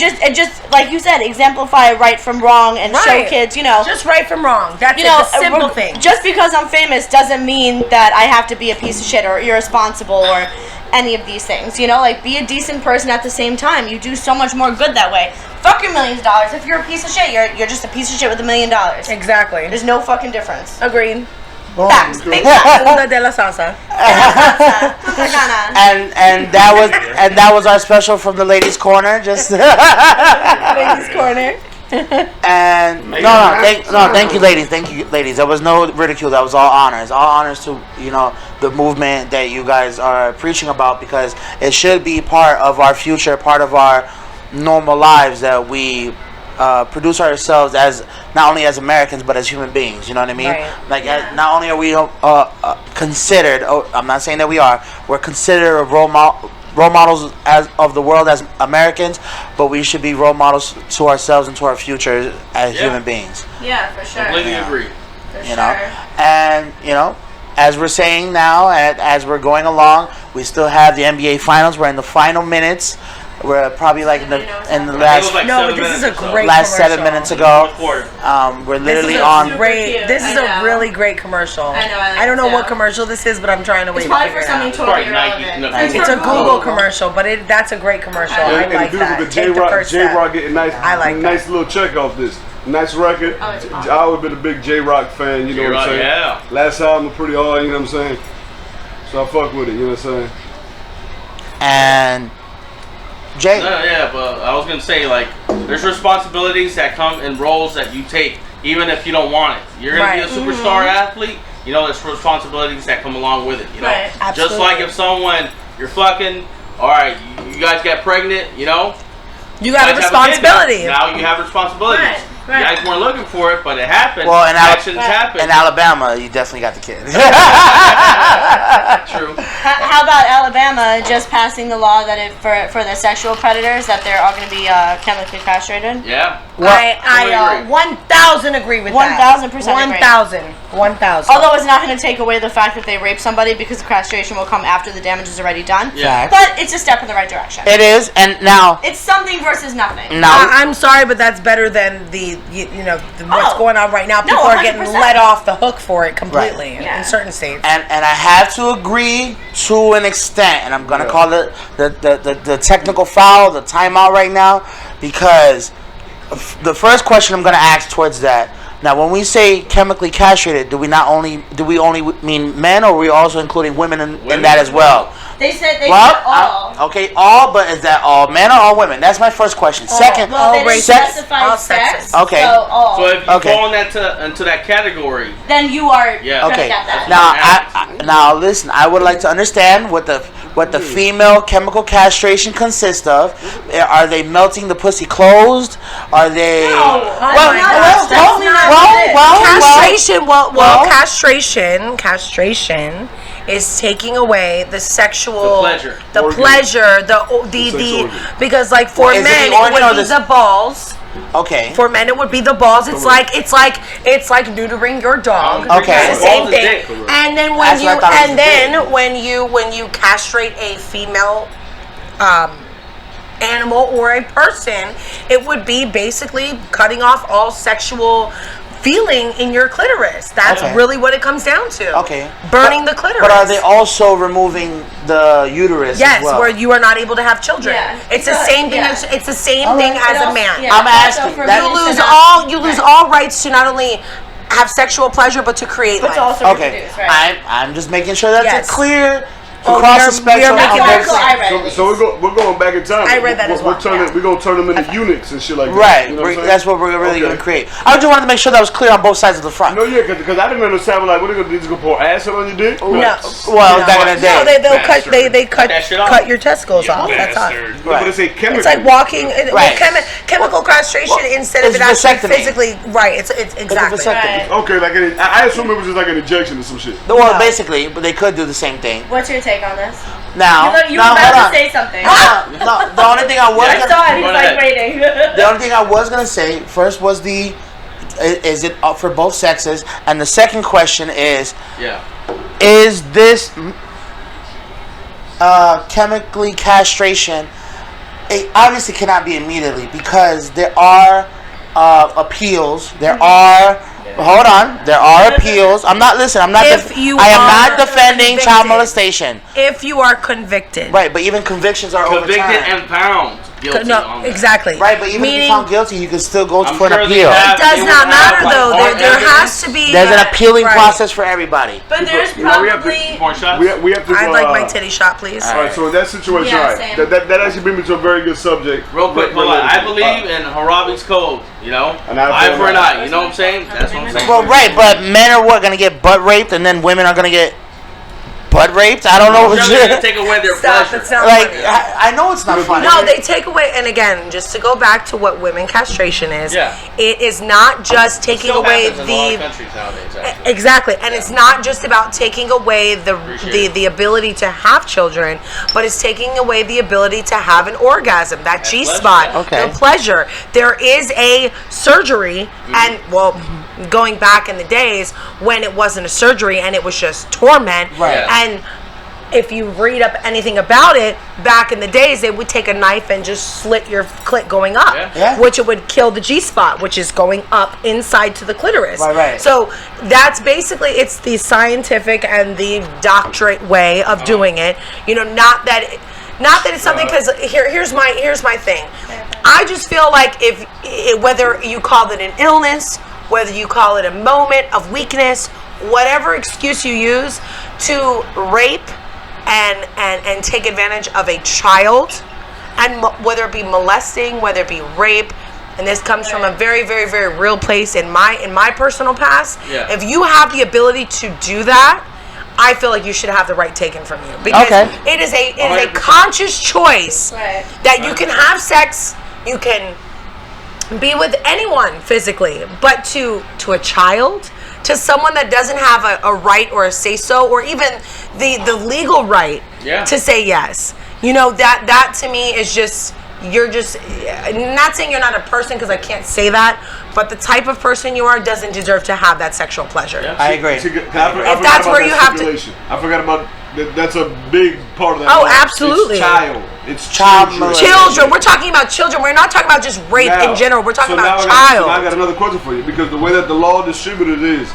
just like you said, exemplify right from wrong and show kids, just right from wrong. That's a simple thing. Just because I'm famous doesn't mean that I have to be a piece of shit or irresponsible or any of these things. Like be a decent person at the same time. You do so much more good that way. Fuck your millions of dollars. If you're a piece of shit, you're just a piece of shit with $1 million. Exactly. There's no fucking difference. Agreed. Facts. Big facts. De la salsa. and that was our special from the ladies' corner. Just ladies' corner. And thank you, ladies. There was no ridicule. That was all honors. All honors to the movement that you guys are preaching about, because it should be part of our future, part of our normal lives, that we produce ourselves as not only as Americans but as human beings. You know what I mean? Not only are we considered. I'm not saying that we are. We're considered role models of the world as Americans, but we should be role models to ourselves and to our future as human beings. Yeah, for sure. Completely agree. For sure. And as we're saying now, as we're going along, we still have the NBA Finals. We're in the final minutes. We're probably like in the last. No, but this is a great last commercial. 7 minutes ago. We're literally on. This is a really great commercial. I don't know what commercial this is, but I'm trying to wait. It's probably for something totally irrelevant. It's a Google commercial, but that's a great commercial. I like that. J-Rock getting nice little check off this. Nice record. I always been a big J-Rock fan. You know what I'm saying? Yeah. Last album was pretty hard. You know what I'm saying? So I fuck with it. You know what I'm saying? And. Jay. But I was gonna say, there's responsibilities that come in roles that you take, even if you don't want it. You're gonna be a superstar athlete. There's responsibilities that come along with it. Just like if you're fucking. All right, you guys get pregnant. You got a responsibility. Now you have responsibilities. You guys weren't looking for it, but it happened. Well, actions happen. In Alabama, you definitely got the kid. True. How about Alabama just passing the law that for the sexual predators that they're all going to be chemically castrated? Yeah. I 1,000 agree with 1,000% that. 1,000. Although it's not going to take away the fact that they rape somebody because the castration will come after the damage is already done. Yeah. But it's a step in the right direction. It is, and now It's something versus nothing. now I'm sorry, but that's better than what's going on right now. People are getting 100%. let off the hook for it completely Right. in certain states. and I have to agree to an extent, and I'm gonna call it the technical foul, the timeout right now, because the first question I'm gonna ask towards that. Now, when we say chemically castrated, do we only mean men, or are we also including women in that as well? They said Well, okay, all, but is that all men or all women? That's my first question. Second, Well, they didn't specify all sex. sexes. Okay. So all. So if you Okay. fall into that category, Then you are Yeah. gonna okay. get that. Now listen. I would like to understand what the female chemical castration consists of. Are they melting the pussy closed? Are they? Castration. Castration is taking away the sexual, The pleasure, because like for Is it men the it organ or would be the- the balls. Okay. For men, it would be the balls. It's like neutering your dog. Okay. It's the same Balls and thing. dick. And then That's what I thought it was when you castrate a female animal or a person, it would be basically cutting off all sexual feeling in your clitoris. That's Okay. really what it comes down to. Okay. Burning the clitoris. But are they also removing the uterus? Yes, as well? where you are not able to have children. Yeah. It's the same thing. Yeah. It's the same thing as a man. Yeah. I'm asking. Also for That- men You lose all rights to not only have sexual pleasure but to create But life. to also Okay. reproduce, right? I'm just making sure that's Yes. a clear Oh, across we are the spectrum. making of that both clear. I read it. So we're going back in time. I read that as well, We're going to turn them into eunuchs and shit like that. Right, You know what I'm saying? that's what we're really Okay. going to create. I just wanted to make sure that was clear on both sides of the front. No, yeah, because I didn't understand. Like, what are they going to do? Just go pour acid on your dick? No. Well, back in the day. No, they'll cut. They Cut that shit off. cut your testicles off. You That's all. bastard. No, but it's a chemical. It's like walking. Right. Chemical castration instead of it's it actually vasectomy. physically. Right. It's exactly. vasectomy. Okay, like I assume it was just like an injection or some shit. Well, basically, but they could do the same thing. What's your take on this? Now, You now were hold about on. to say something. No, the only thing I was I saw it. He was Go ahead. like waiting. the only thing I was gonna say first was is it up for both sexes, and the second question is this chemically castration? It obviously cannot be immediately because there are appeals. There are. Hold on. There are appeals. I'm not. Listen. I'm not. If you I am are not defending child convicted. molestation. If you are convicted. Right, but even convictions are convicted overturned. and found guilty. No, on that. exactly. Right, but even if Meaning, you found guilty, you can still go I'm for an sure they appeal. have- it does they not would have, matter like, though. hard There has evidence. to be. There's an appealing Right. process for everybody. But there's You know, we have to- probably. Porn shots? We have to. I'd like my titty shot, please. All right, so in that situation, Yeah, right, same. that actually brings me to a very good subject. Real quick, hold on. related I to- believe in Hammurabi's code. You know, An eye eye for for an an eye. eye. You know what I'm saying? That's what I'm saying. Well, right, but men are what gonna get butt raped, and then women are gonna get butt raped. I don't know what They're you're gonna take away their Stop. pleasure. It's not like. funny. I know it's not funny. No, they take away, and again, just to go back to what women castration is, Yeah. it is not just taking Still away happens in a lot of the countries nowadays. Actually. exactly, and it's not just about taking away Appreciate it. the ability to have children, but it's taking away the ability to have an orgasm, that G spot, pleasure. Okay. the pleasure. There is a surgery, and well, going back in the days when it wasn't a surgery and it was just torment, Right. Yeah. and if you read up anything about it, back in the days, they would take a knife and just slit your clit going up, Yeah. which it would kill the G-spot, which is going up inside to the clitoris. Right. So that's basically, it's the scientific and the doctorate way of doing it. You know, not that it's something, because here's my thing. I just feel like whether you call it an illness, whether you call it a moment of weakness, whatever excuse you use to rape and take advantage of a child, and whether it be molesting, whether it be rape, and this comes from a very, very, very real place in my personal past. Yeah. If you have the ability to do that, I feel like you should have the right taken from you, because Okay. it is a 100%. conscious choice Right. that you can have sex, you can be with anyone physically, but to a child, to someone that doesn't have a right or a say so, or even the legal right to say yes. You know, that to me is just, you're just, not saying you're not a person, because I can't say that, but the type of person you are doesn't deserve to have that sexual pleasure. Yeah. I agree. If that's where you have to, I forgot about that's a big part of that. Oh, absolutely. It's child. Children. We're talking about children. We're not talking about just rape in general. We're talking about child. I got another question for you, because the way that the law distributed is,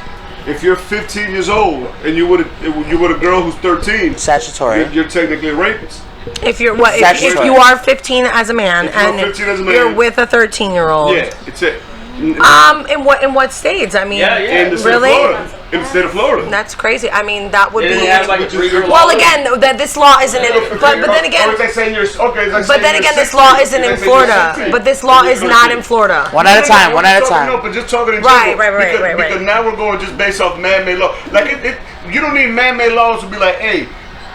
if you're 15 years old and you with a girl who's 13, statutory, you're technically a rapist. If you're if you are 15 as a man and you're with a 13-year-old. Yeah, it's it. In what states? I mean, in the state really? of Florida. In the state of Florida. That's crazy. I mean, that would be. Like a 3-year well, again, that this law isn't in. But then again. But then again, this law isn't in Florida. But this law is not in Florida. One at a time. One at a time. No, but just talking in general. Right. Right. Because now we're going just based off man-made law. Like you don't need man-made laws to be like, hey,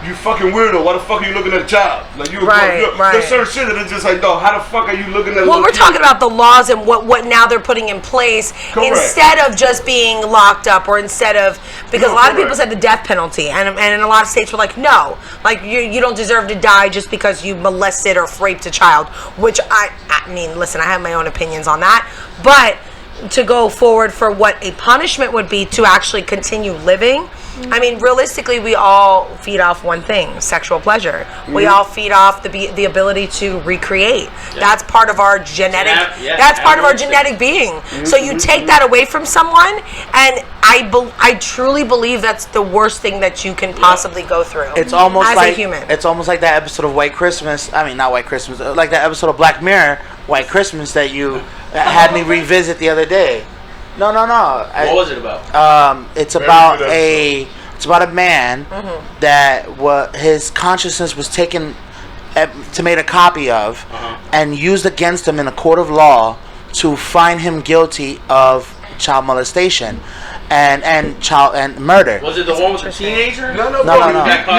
you fucking weirdo. Why the fuck are you looking at a child? Like there's certain shit that it's just like, no, how the fuck are you looking at? Well, we're talking about the laws and what now they're putting in place. Correct. Instead of just being locked up, or instead of, because a lot of people said the death penalty, and in a lot of states were like, no, like you don't deserve to die just because you molested or raped a child. Which I mean, listen, I have my own opinions on that, but to go forward for what a punishment would be to actually continue living. I mean, realistically, we all feed off one thing: sexual pleasure. We all feed off the ability to recreate. That's part of our genetic. That's part of our genetic being. So you take that away from someone, and I truly believe that's the worst thing that you can possibly go through. It's almost as like a human. It's almost like that episode of White Christmas. I mean, not White Christmas. Like that episode of Black Mirror, White Christmas, that you had me revisit the other day. No. What was it about? It's about a man that his consciousness was taken to make a copy of and used against him in a court of law to find him guilty of child molestation and murder. Was it the one with the teenager? No. You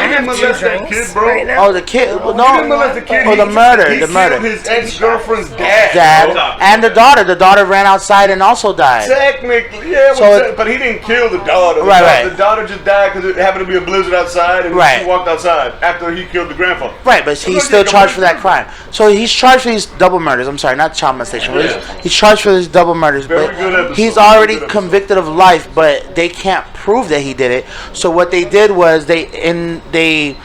didn't molest that kid, bro. Right Oh, the kid. No. You didn't molest the kid. Oh, the murder. He The murder. killed his ex-girlfriend's dad. And the daughter. The daughter ran outside and also died. Technically, yeah. But he didn't kill the daughter. Right. The daughter just died because it happened to be a blizzard outside, and she walked outside after he killed the grandfather. Right, but he's still charged for that crime. So he's charged for these double murders. I'm sorry, not child molestation. He's charged for these double murders. But he's already convicted of life, but they can't prove that he did it. So what they did was they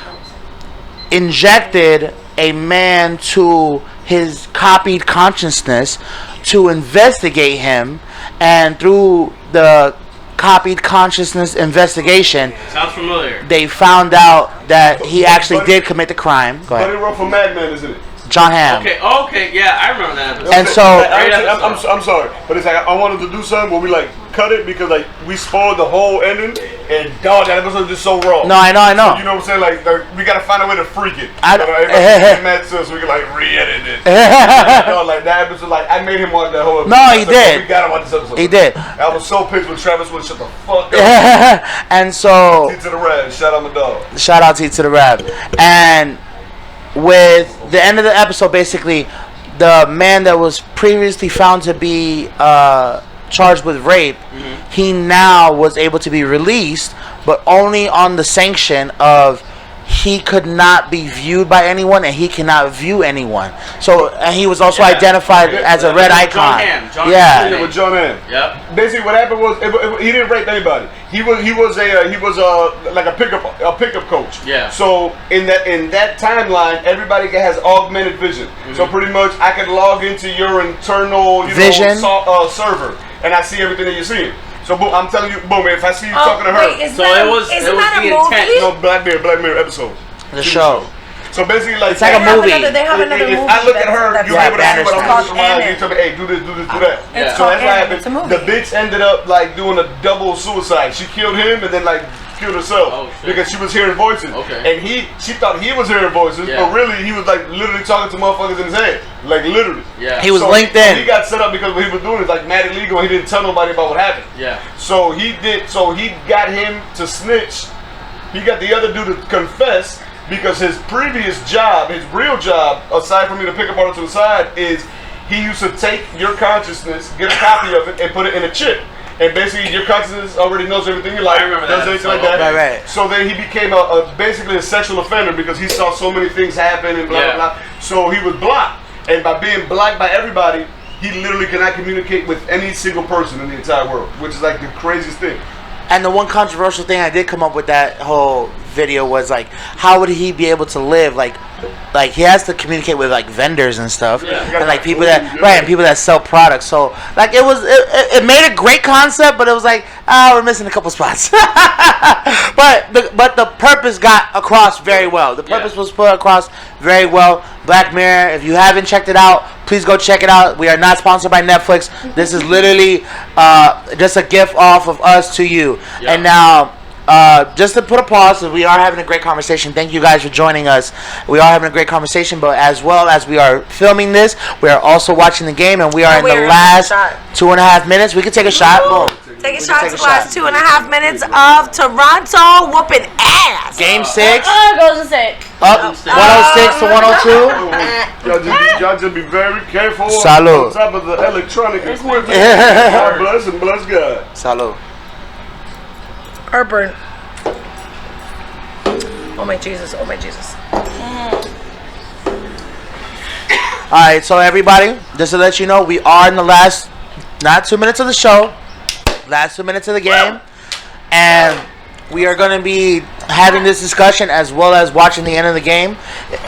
injected a man to his copied consciousness to investigate him, and through the copied consciousness investigation, sounds familiar, they found out that he actually did commit the crime. Go ahead. But he wrote for Mad Men, isn't it? John Hamm. Okay, yeah, I remember that episode. And so I'm sorry, but it's like I wanted to do something where we like cut it because like we spoiled the whole ending, and dog, that episode was just so raw. No, I know. So, you know what I'm saying? Like we gotta find a way to freak it. Mad so we can like re-edit it. Like that episode, like I made him watch that whole episode. No, he did. We gotta watch this episode. He did. I was so pissed when Travis would shut the fuck up. And so T to the Rab, shout out my dog. Shout out T to the Rab. And with the end of the episode, basically, the man that was previously found to be charged with rape, he now was able to be released, but only on the sanction of he could not be viewed by anyone and he cannot view anyone. So, and he was also identified as a red icon. John Hamm. With John Hamm. Yep. Basically, what happened was he didn't rape anybody. He was like a pickup coach. Yeah. So in that timeline, everybody has augmented vision. So pretty much, I can log into your internal vision server, and I see everything that you're seeing. So boom, I'm telling you, boom, if I see you talking to her, isn't that a movie? No, Black Mirror episode. The show. So basically, like it's like a movie. They have another movie. If I look at her, you'll be able to see what I'm looking around. You tell me, hey, do this, do that. So that's what happened. The bitch ended up like doing a double suicide. She killed him and then like killed herself because she was hearing voices. And she thought he was hearing voices, but really he was like literally talking to motherfuckers in his head, like literally. He was linked in. He got set up because what he was doing is like mad illegal. He didn't tell nobody about what happened. So he did. So he got him to snitch. He got the other dude to confess. Because his previous job, his real job, aside from me to pick up on to the side, is he used to take your consciousness, get a copy of it, and put it in a chip. And basically, your consciousness already knows everything you like. I remember does that. anything like that. Right. So then he became basically a sexual offender because he saw so many things happen and blah, blah, blah. So he was blocked. And by being blocked by everybody, he literally cannot communicate with any single person in the entire world, which is like the craziest thing. And the one controversial thing I did come up with that whole video was like, how would he be able to live? Like he has to communicate with like vendors and stuff, and like people that and people that sell products. So like it made a great concept, but it was like, we're missing a couple spots. but the purpose got across very well. The purpose was put across very well. Black Mirror, if you haven't checked it out, please go check it out. We are not sponsored by Netflix. This is literally just a gift off of us to you. Yep. And now, just to put a pause, we are having a great conversation. Thank you guys for joining us. We are having a great conversation, but as well as we are filming this, we are also watching the game, and we are in the last 2.5 minutes. We can take a shot. Boom. Take a shot to the last 2.5 minutes of Toronto whooping ass. Game 6. Goes and say. Up 106 to 102. Y'all just be very careful Salud. on top of the electronic equipment. God bless and bless God. Salud. Heartburn. Oh my Jesus. Oh my Jesus. Alright, so everybody, just to let you know, we are in the last, not 2 minutes of the show, last 2 minutes of the game, and we are going to be having this discussion as well as watching the end of the game.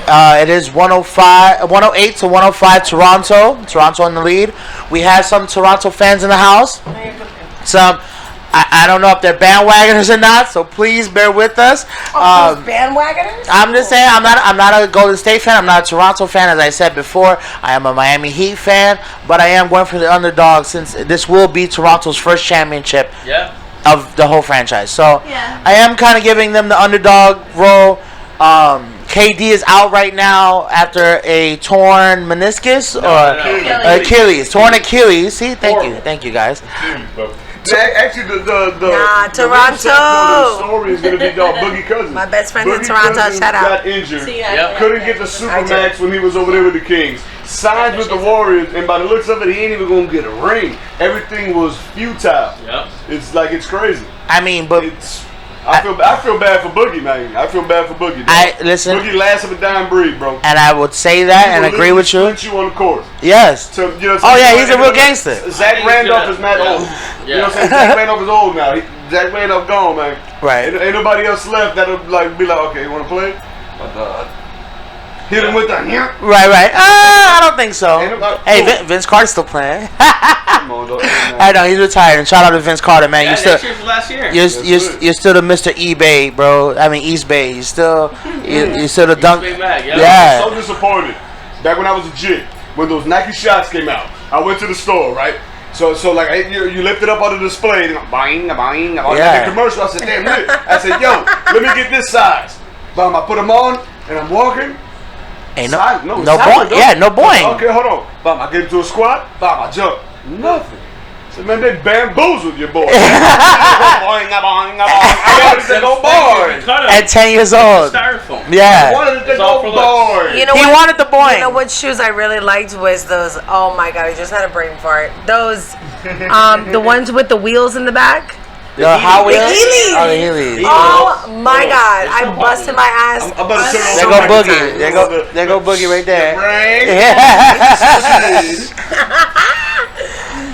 It is 108 to 105 Toronto in the lead. We have some Toronto fans in the house. Some, I don't know if they're bandwagoners or not, so please bear with us. Bandwagoners? I'm just saying, I'm not a Golden State fan. I'm not a Toronto fan, as I said before. I am a Miami Heat fan, but I am going for the underdog since this will be Toronto's first championship of the whole franchise. So I am kind of giving them the underdog role. KD is out right now after a torn meniscus or Achilles. Torn Achilles. See, thank you guys. Actually, the Toronto story is going to be called Boogie Cousins. My best friend in Boogie Toronto. Cousins Shout out. got injured. Couldn't get the Supermax when he was over there with the Kings. Signed with the Warriors, and by the looks of it, he ain't even going to get a ring. Everything was futile. It's crazy. I mean, but I feel bad for Boogie, man. I feel bad for Boogie. Listen. Boogie last of a dying breed, bro. And I would say that and agree with you. Split you on the court. Yes. So, you know, he's a real gangster. Zach Randolph is not old. You know what I'm saying? Zach Randolph is old now. Zach Randolph gone, man. Right. Ain't nobody else left that'll be like, okay, you want to play? Hit him with the Right. I don't think so. Hey, Vince Carter's still playing. Come on, dog. I know he's retired. And shout out to Vince Carter, man. Next year was last year. You're still the Mr. eBay, bro. I mean East Bay. You still the dunk. Yeah. I'm so disappointed. Back when I was a jit, when those Nike shots came out, I went to the store, right? So like you lift it up on the display, and bang. Like the commercial. I said, damn it. I said, yo, let me get this size. Bam, I put them on, and I'm walking. Ain't no boing. Yeah, no boing. Okay, hold on. Bam, I get into a squat. Bam, I jump. Nothing. So man, they bamboozled your boy. I wanted to go boring. At 10 years old. Yeah. I wanted to go boring. You know he wanted the boing. You know what shoes I really liked was those. Oh my god, I just had a brain fart. Those, the ones with the wheels in the back. The Heelys. Oh, the Heelys. Oh my god, I busted my ass. I'm about to turn There go Boogie. There go Boogie right there.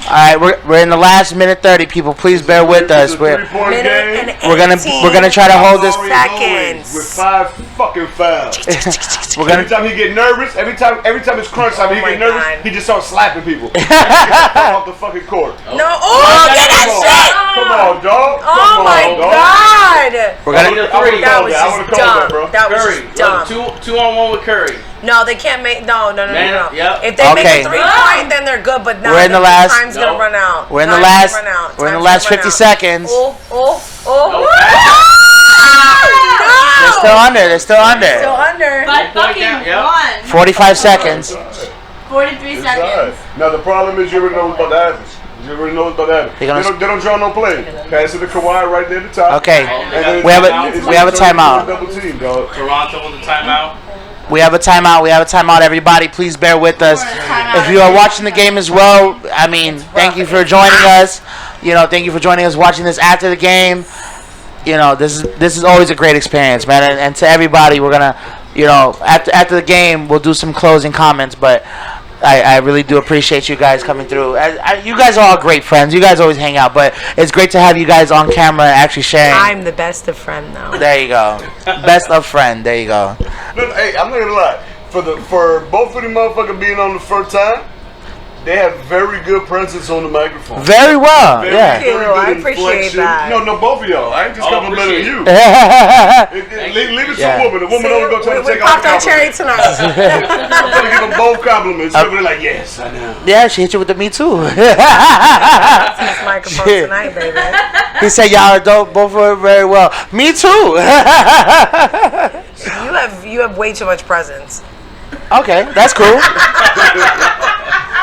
All right, we're in the last minute 30. People, please bear with us. We're gonna try to hold this seconds with 5 fucking fouls. Every time he get nervous, every time it's crunch time, he get nervous. He just starts slapping people. Off the fucking court. No, get that shit! Come on, dog. Oh my god! We're gonna. That was just dumb. That was just dumb. 2-on-1 with Curry. No, they can't make. No. Yep. If they make a 3-point, then they're good. But now we're in the last. Time's gonna run out. We're in the last 50 seconds. Oh! They're still under. By fucking 1. 45 seconds. 43 seconds. Now the problem is you already know what's about to happen. They don't draw no play. Pass it to Kawhi right there at the top. Okay. We have a timeout. Double team, dog. Toronto with a timeout. We have a timeout. Everybody, please bear with us. If you are watching the game as well, I mean, thank you for joining us. Thank you for joining us, watching this after the game. This is always a great experience, man. And to everybody, we're gonna, after the game, we'll do some closing comments. But I really do appreciate you guys coming through. You guys are all great friends. You guys always hang out, but it's great to have you guys on camera and actually sharing. I'm the best of friend, though. There you go. Best of friend. There you go. Look, hey, I'm not gonna lie. For both of them motherfuckers being on the first time, they have very good presence on the microphone. Very well. Very, yeah. very good I appreciate inflection. that. No, both of y'all. I ain't just complimenting you. Leave it to Yeah. a woman. The woman only gonna try to We take all popped the our cherry compliments. tonight. I'm gonna give them both compliments. They're like, yes, I know. Yeah, she hit you with the me too. This microphone Shit. tonight, baby. He said y'all are dope, both work very well. Me too. You have way too much presence. Okay, that's cool.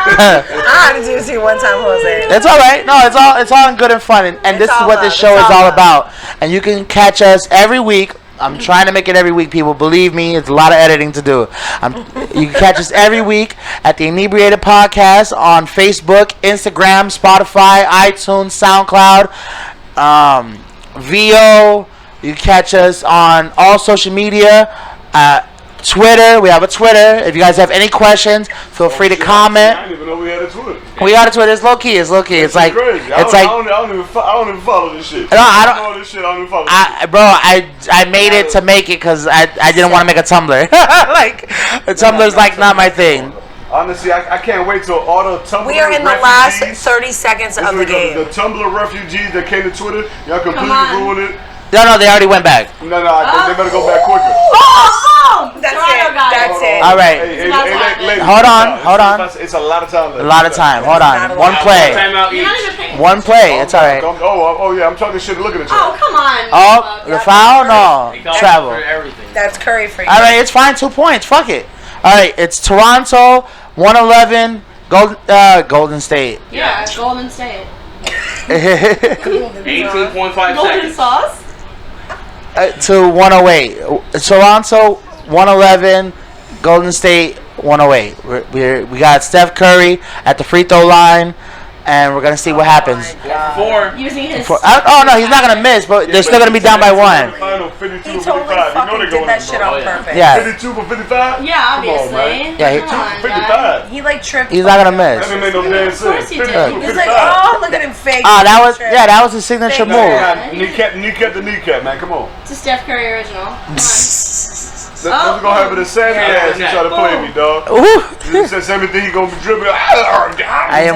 I had to do this to you one time, Jose. It's all right. No, it's all in good and fun, and this is all what love. this show It's is all all love. about. And you can catch us every week. I'm trying to make it every week, people. Believe me, it's a lot of editing to do. You can catch us every week at the Inebriated Podcast on Facebook, Instagram, Spotify, iTunes, SoundCloud, VO. You can catch us on all social media. Twitter, we have a Twitter. If you guys have any questions, feel free to comment. I didn't even know we had a Twitter. We got a Twitter. It's low key. It's like crazy. I don't even follow this shit. No, I don't. All this shit, I don't even follow. This Bro, I made it to make it because I didn't want to make a Tumblr. Like, Tumblr's like not my thing. Honestly, I can't wait till all the Tumblr We are in the last 30 seconds of the game. The Tumblr refugees that came to Twitter, y'all completely ruined it. No, they already went back. No, they better go back quicker. That's it. That's it. All right. Hey, ladies, Hold on. It's a lot of time left. A lot of time. Hold on. One play. Timeout You're not each. even paying. One play. It's all right. Oh yeah, I'm talking shit looking at you. Oh, come on. Oh, the foul? No. He comes Travel. for everything. That's Curry for you. All right, it's fine. 2 points. Fuck it. All right, it's Toronto, 111, Golden State. Yeah, Golden State. 18.5 Golden seconds. sauce? To 108. Toronto 111, Golden State 108. We got Steph Curry at the free throw line, and we're gonna see what happens. 4. Using his. Oh no, he's not gonna miss, but they're still gonna be down by one. Final 52 He for totally 55. You know fucking they're did going that in, shit bro. on Oh, yeah. purpose. Yeah, 52 for 55? Yeah, obviously. man. Yeah, Come on, 55. He like tripped. he's not gonna That miss. didn't make no damn Of course sense. he did. 52 He's for like, 55. oh, look at him fake. That was his signature Thank move. you. Kneecap the kneecap, man. Come on. It's a Steph Curry original. Come on. Let's go have it a Sammy ass. He try to play me, dog. Ooh. He said everything he gonna be dribbling. I am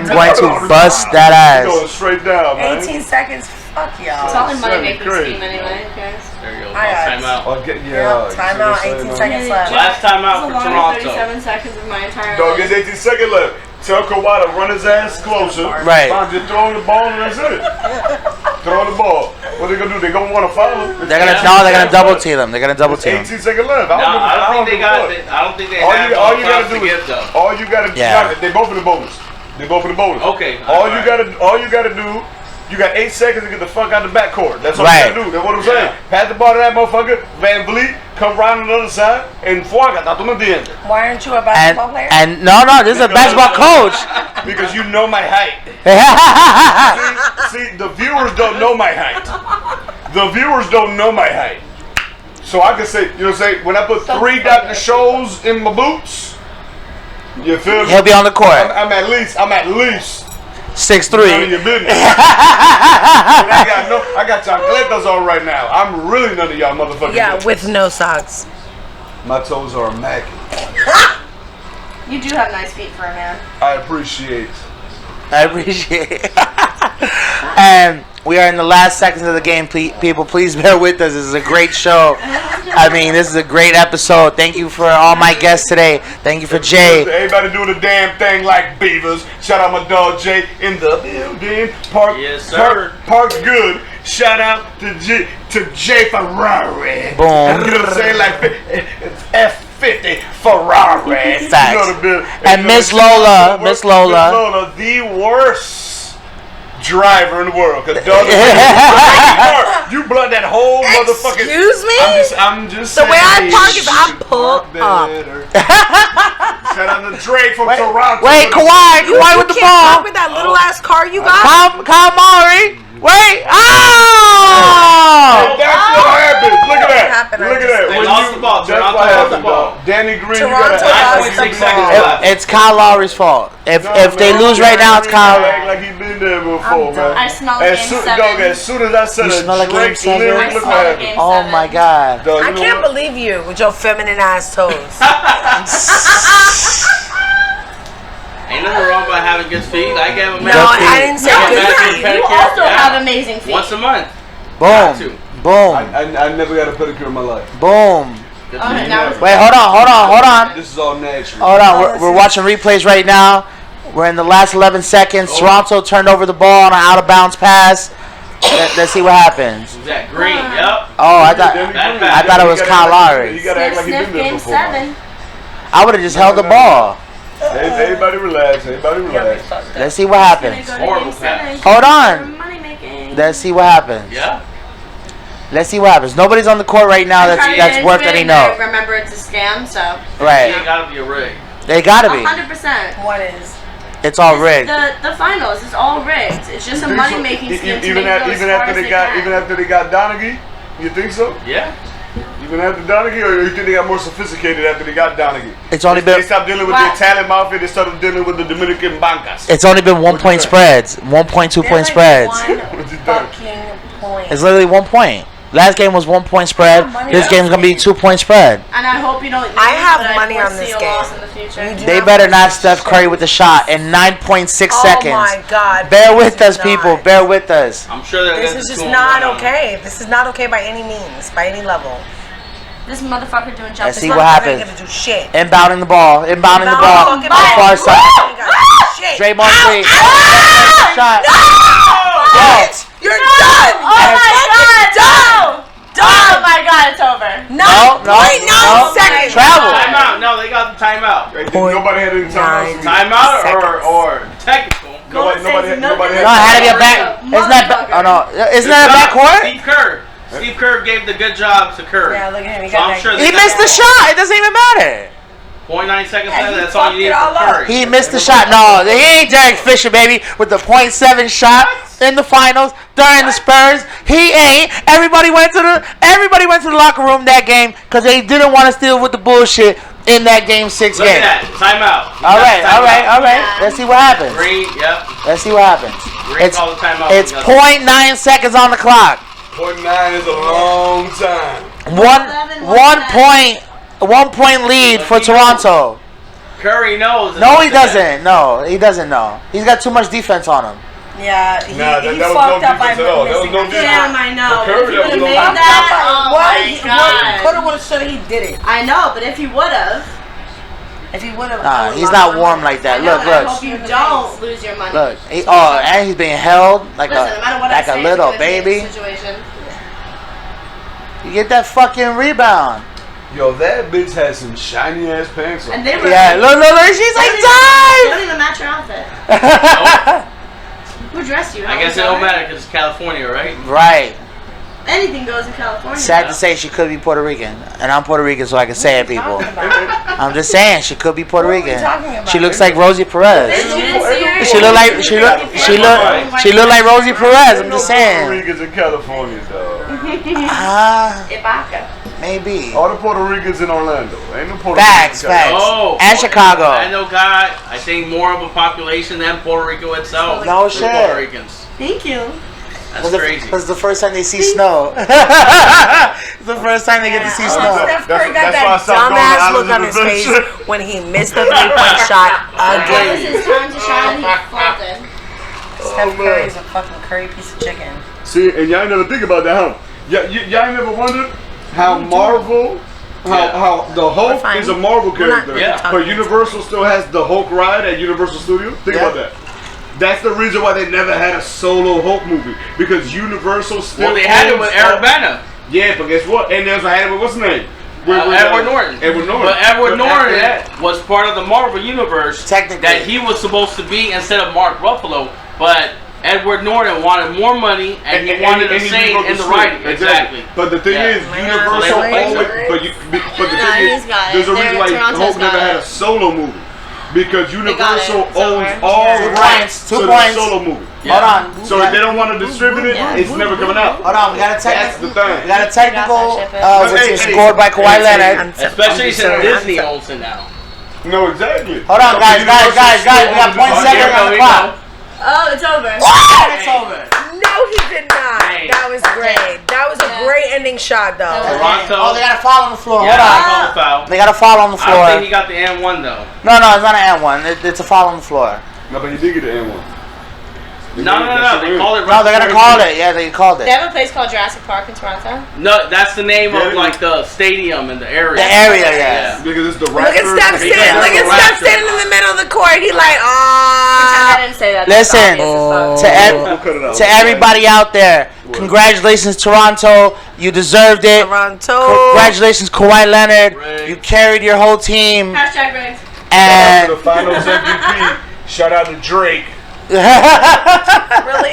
going to bust that He going ass. straight down, man. 18 seconds. Fuck y'all. It's all in money That'd be making crazy. scheme anyway, guys. There you go. I got it. Timeout. Oh, Yeah, timeout, 18 seconds left. Last timeout This is for the longest Toronto. 37 seconds of my entire Dog, life. gets 18 seconds left. Tell Kawhi to run his ass closer. Right. Just throw the ball and that's it. Throw the ball. What they gonna do? They gonna want to foul him? They're gonna double team them. They're gonna double team. 18 seconds left. No, I don't think they got. give a fuck. I don't think they All have you all gotta to do give is though. all you gotta Yeah. they both in the bonus. They both in the bonus. Okay. All you gotta do. You got 8 seconds to get the fuck out the backcourt. That's all Right. you gotta do. That's what I'm saying. Pass the ball to that motherfucker. Van Vliet, come round on the other side, and fuck, tú me entiendes. Why aren't you a basketball player? And no, this is a basketball coach. Because you know my height. See, the viewers don't know my height. The viewers don't know my height. So I can say, you know what I'm saying, when I put 3 Dr. Scholl's in my boots, you feel me? He'll be on the court. I'm at least 6'3". none of your business. I got chancletas on right now. I'm really none of y'all motherfuckers. Yeah, with no socks. My toes are immaculate. You do have nice feet for a man. I appreciate. I appreciate it. And we are in the last seconds of the game. People, please bear with us. This is a great show. I mean, this is a great episode. Thank you for all my guests today. Thank you for Jay. Everybody doing the damn thing like beavers. Shout out my dog Jay in the building. Yes, sir. Park's good. Shout out to Jay Ferrari. Boom. You know what I'm saying? Like F50 Ferrari. Facts. You know the bill. And Miss Lola, Miss Lola, the worst driver in the world. Cause you blood that whole motherfucking. Excuse me? I'm just the saying. way I park is I pull up. Shout out to Drake from Toronto. Wait, Kawhi with the ball. With that little ass car you got. Kyle Murray. Wait. Oh! That's what happened. Look at that. Look at that. They lost the ball. That's what happened, dog. Danny Green, you Toronto gotta lost act like 5.6 seconds left. It's Kyle Lowry's fault. If they lose right now, it's Kyle. Act like he been there before, man. I smell game 7. Dog, as soon as I said You smell like Drake game 7? lyric, look smell at like him. game Oh 7. my God. Dog, I you know can't what? believe you with your feminine ass toes. Ain't nothing wrong by having good feet. I gave a man. No, I didn't say Yeah, good man, feet. pedicure. You also Yeah. have amazing feet. Once a month. Boom. Boom. I never got a pedicure in my life. Boom. Good Okay, feet. now Wait, hold on. This is all natural. Hold on. We're watching replays right now. We're in the last 11 seconds. Toronto turned over the ball on an out of bounds pass. Let's see what happens. Who's that? Green. Yep. Oh, I thought it was Kyle Lowry. You gotta act like Sniff, you been there game before. Man. 7. I would have just held the ball. Everybody relax. Everybody relax. Let's see what happens. Gonna go to Horrible game pass. 7. Hold on. Money making. Let's see what happens. Yeah. Let's see what happens. Nobody's on the court right now that's worth any note. Remember, it's a scam, so. It Right. gotta be a rig. They gotta be. 100%. What is? It's all rigged. The finals is all rigged. It's just a money making scheme to make Even go as far after as they got Donaghy, you think so? Yeah. Even after Donaghy, or you think they got more sophisticated after they got Donaghy? It's only They been stopped dealing with the Italian mafia. They started dealing with the Dominican bancas. it's only been 1 point spreads. 1.2 point spreads. One fucking point. It's literally 1 point. Last game was 1 point spread. This game's gonna be 2 point spread. And I hope you don't. I have but money on foresee this a game. loss in the future. You do They not better not want Steph Curry with the shot in 9.6 seconds. Oh my God. Bear with This us, is people. not. Bear with us. I'm sure that This is just not okay. This is not okay by any means, by any level. This motherfucker doing jump. Let's see This what motherfucker happens. ain't gonna do shit. Inbounding the ball. Inbounding the ball. Inbounding On the far side. Ain't gonna do shit. Draymond Green. Shot. Bitch, you're done. Oh my God! Done. Oh my God! It's over. No, 9 seconds. Travel. Timeout. No, they got the timeout. Nobody had any timeouts. Timeout Seconds. or technical. Nobody had No, it had to be a back. Isn't that? Oh no, isn't that a backcourt? Steve Kerr. Steve Kerr gave the good job to Kerr. Yeah, look at him. He So got I'm that. sure He missed the shot. It doesn't even matter. 0.9 seconds Yeah, left. he That's all fucked you it need all for up. Curry. He missed the shot. No, he ain't Derek Fisher, baby, with the .7 shot in the finals during the Spurs. He ain't. Everybody went to the locker room that game because they didn't want to steal with the bullshit in that Game 6 Look game. at that. Timeout. All right. Let's see what happens. Green, yep. Let's see what happens. Green call the timeout. It's 0.9 seconds on the clock. 0.9 is a long time. One point lead for Toronto. Curry knows. No, he doesn't. No, he doesn't know. He's got too much defense on him. Yeah, he Nah, that was fucked no up by defense at all. That was missing no that defense. shot. Damn, I know. For Curry, If he that was would no have made defense. that, oh What? my God. Coulda, woulda, shoulda. He did it. I know, but if he would have, If he would have. Nah, he's not warm like that. I know, Look, and I look. hope you don't lose your money. Look, and he's being held like Listen, no matter what like I a say, little it's gonna be a baby. situation. You get that fucking rebound. Yo, that bitch had some shiny ass pants on. And they were. Yeah, look, she's like, Don't dive! even match your outfit. Who dressed you? I guess it don't matter because it's California, right? Right. Anything goes in California. Sad to say she could be Puerto Rican. And I'm Puerto Rican, so I can say it, people. I'm just saying, she could be Puerto What are we Rican. talking about? She looks like Rosie Perez. Bitch, you didn't see her? She look like Rosie Perez. I'm just Puerto saying. Ricans in California, dog. Ibaka. Maybe. All the Puerto Ricans in Orlando. Ain't no Puerto Facts, Ricans in California. facts. Oh, And Chicago. I know, God. I think more of a population than Puerto Rico itself. No than shit. Puerto Ricans. Thank you. That's crazy. Because it's the first time they see snow. It's the first time they get to see snow. Steph Curry got That's why I that stopped going to dumbass Islands look on of his face Adventure. when he missed the 3-point shot That was again. his time to shine. He folded. Steph Curry's a fucking curry piece of chicken. See, and y'all ain't never think about that, huh? Y'all ain't never wondered how Marvel, how the Hulk fine. is a Marvel We're not character, really talking but Universal still has the Hulk ride at Universal Studios? Think Yeah. about that. That's the reason why they never had a solo Hulk movie, because Universal still Well, they had it owns with Eric all- Bana. Yeah, but guess what? And there's a had it with what's his name? Edward Norton. Edward Norton. But Edward But after Norton that- was part of the Marvel universe. Technically. That he was supposed to be instead of Mark Ruffalo, but Edward Norton wanted more money, and he wanted to say in the writing. Exactly. But the thing is, Universal always. But the thing is, there's a reason why Hulk never had a solo movie. Because Universal owns all rights to the solo movie. Hold on. So if they don't want to distribute it, it's never coming out. Hold on, we got a That's the thing. We got a technical, which is scored by Kawhi Leonard. Especially since Disney owns it now. No, exactly. Hold on, guys. We got 0.7 on the clock. Oh, it's over. It's over. No, he did not. That was great. That was a great ending shot, though. Toronto. Oh, they got a foul on the floor. Yeah, Hold on. foul. They got a foul on the floor. I don't think he got the N1 though. No, it's not an N1. It's a foul on the floor. No, but he did get the N1. No. They called it. No, they're gonna call it. Yeah, they called They it. have a place called Jurassic Park in Toronto. No, that's the name of like the stadium and the area. The area, yeah. Because it's the Look at Raptors. Steph standing. Look at Steph standing in the middle of the court. He like, I didn't say that. Listen, To to everybody out there, congratulations, Toronto. You deserved it. Toronto. Congratulations, Kawhi Leonard. Right. You carried your whole team. Hashtag Riggs. And the Finals MVP. Shout out to Drake. Really?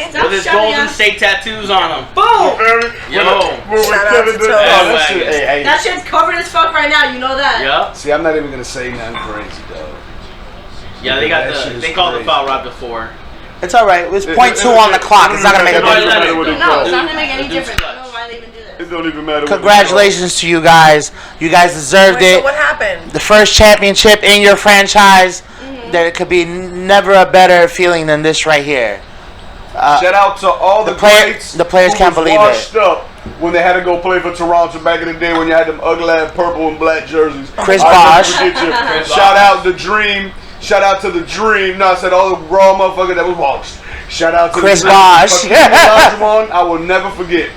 With his Golden State tattoos on him. Boom! Yo. Shout out to Toronto. That shit's covered as fuck right now. You know that. Yep. See, I'm not even gonna say nothing crazy, though. Yeah, they called the foul right before. It's all right. It's 0.2 on the clock. It's not gonna make a difference. No, it's not gonna make any difference. I don't know why they even do this. It don't even matter. Congratulations to you guys. You guys deserved So it. what happened? The first championship in your franchise. There could be never a better feeling than this right here. Shout out to all the greats. The players can't believe washed it. up when they had to go play for Toronto back in the day when you had them ugly ass purple and black jerseys. Chris I'll never Bosh. forget you. Shout out the Dream. Shout out to the Dream. No, I said all the raw motherfucker that was washed. Shout out to Chris the Dream. Bosh. I will never forget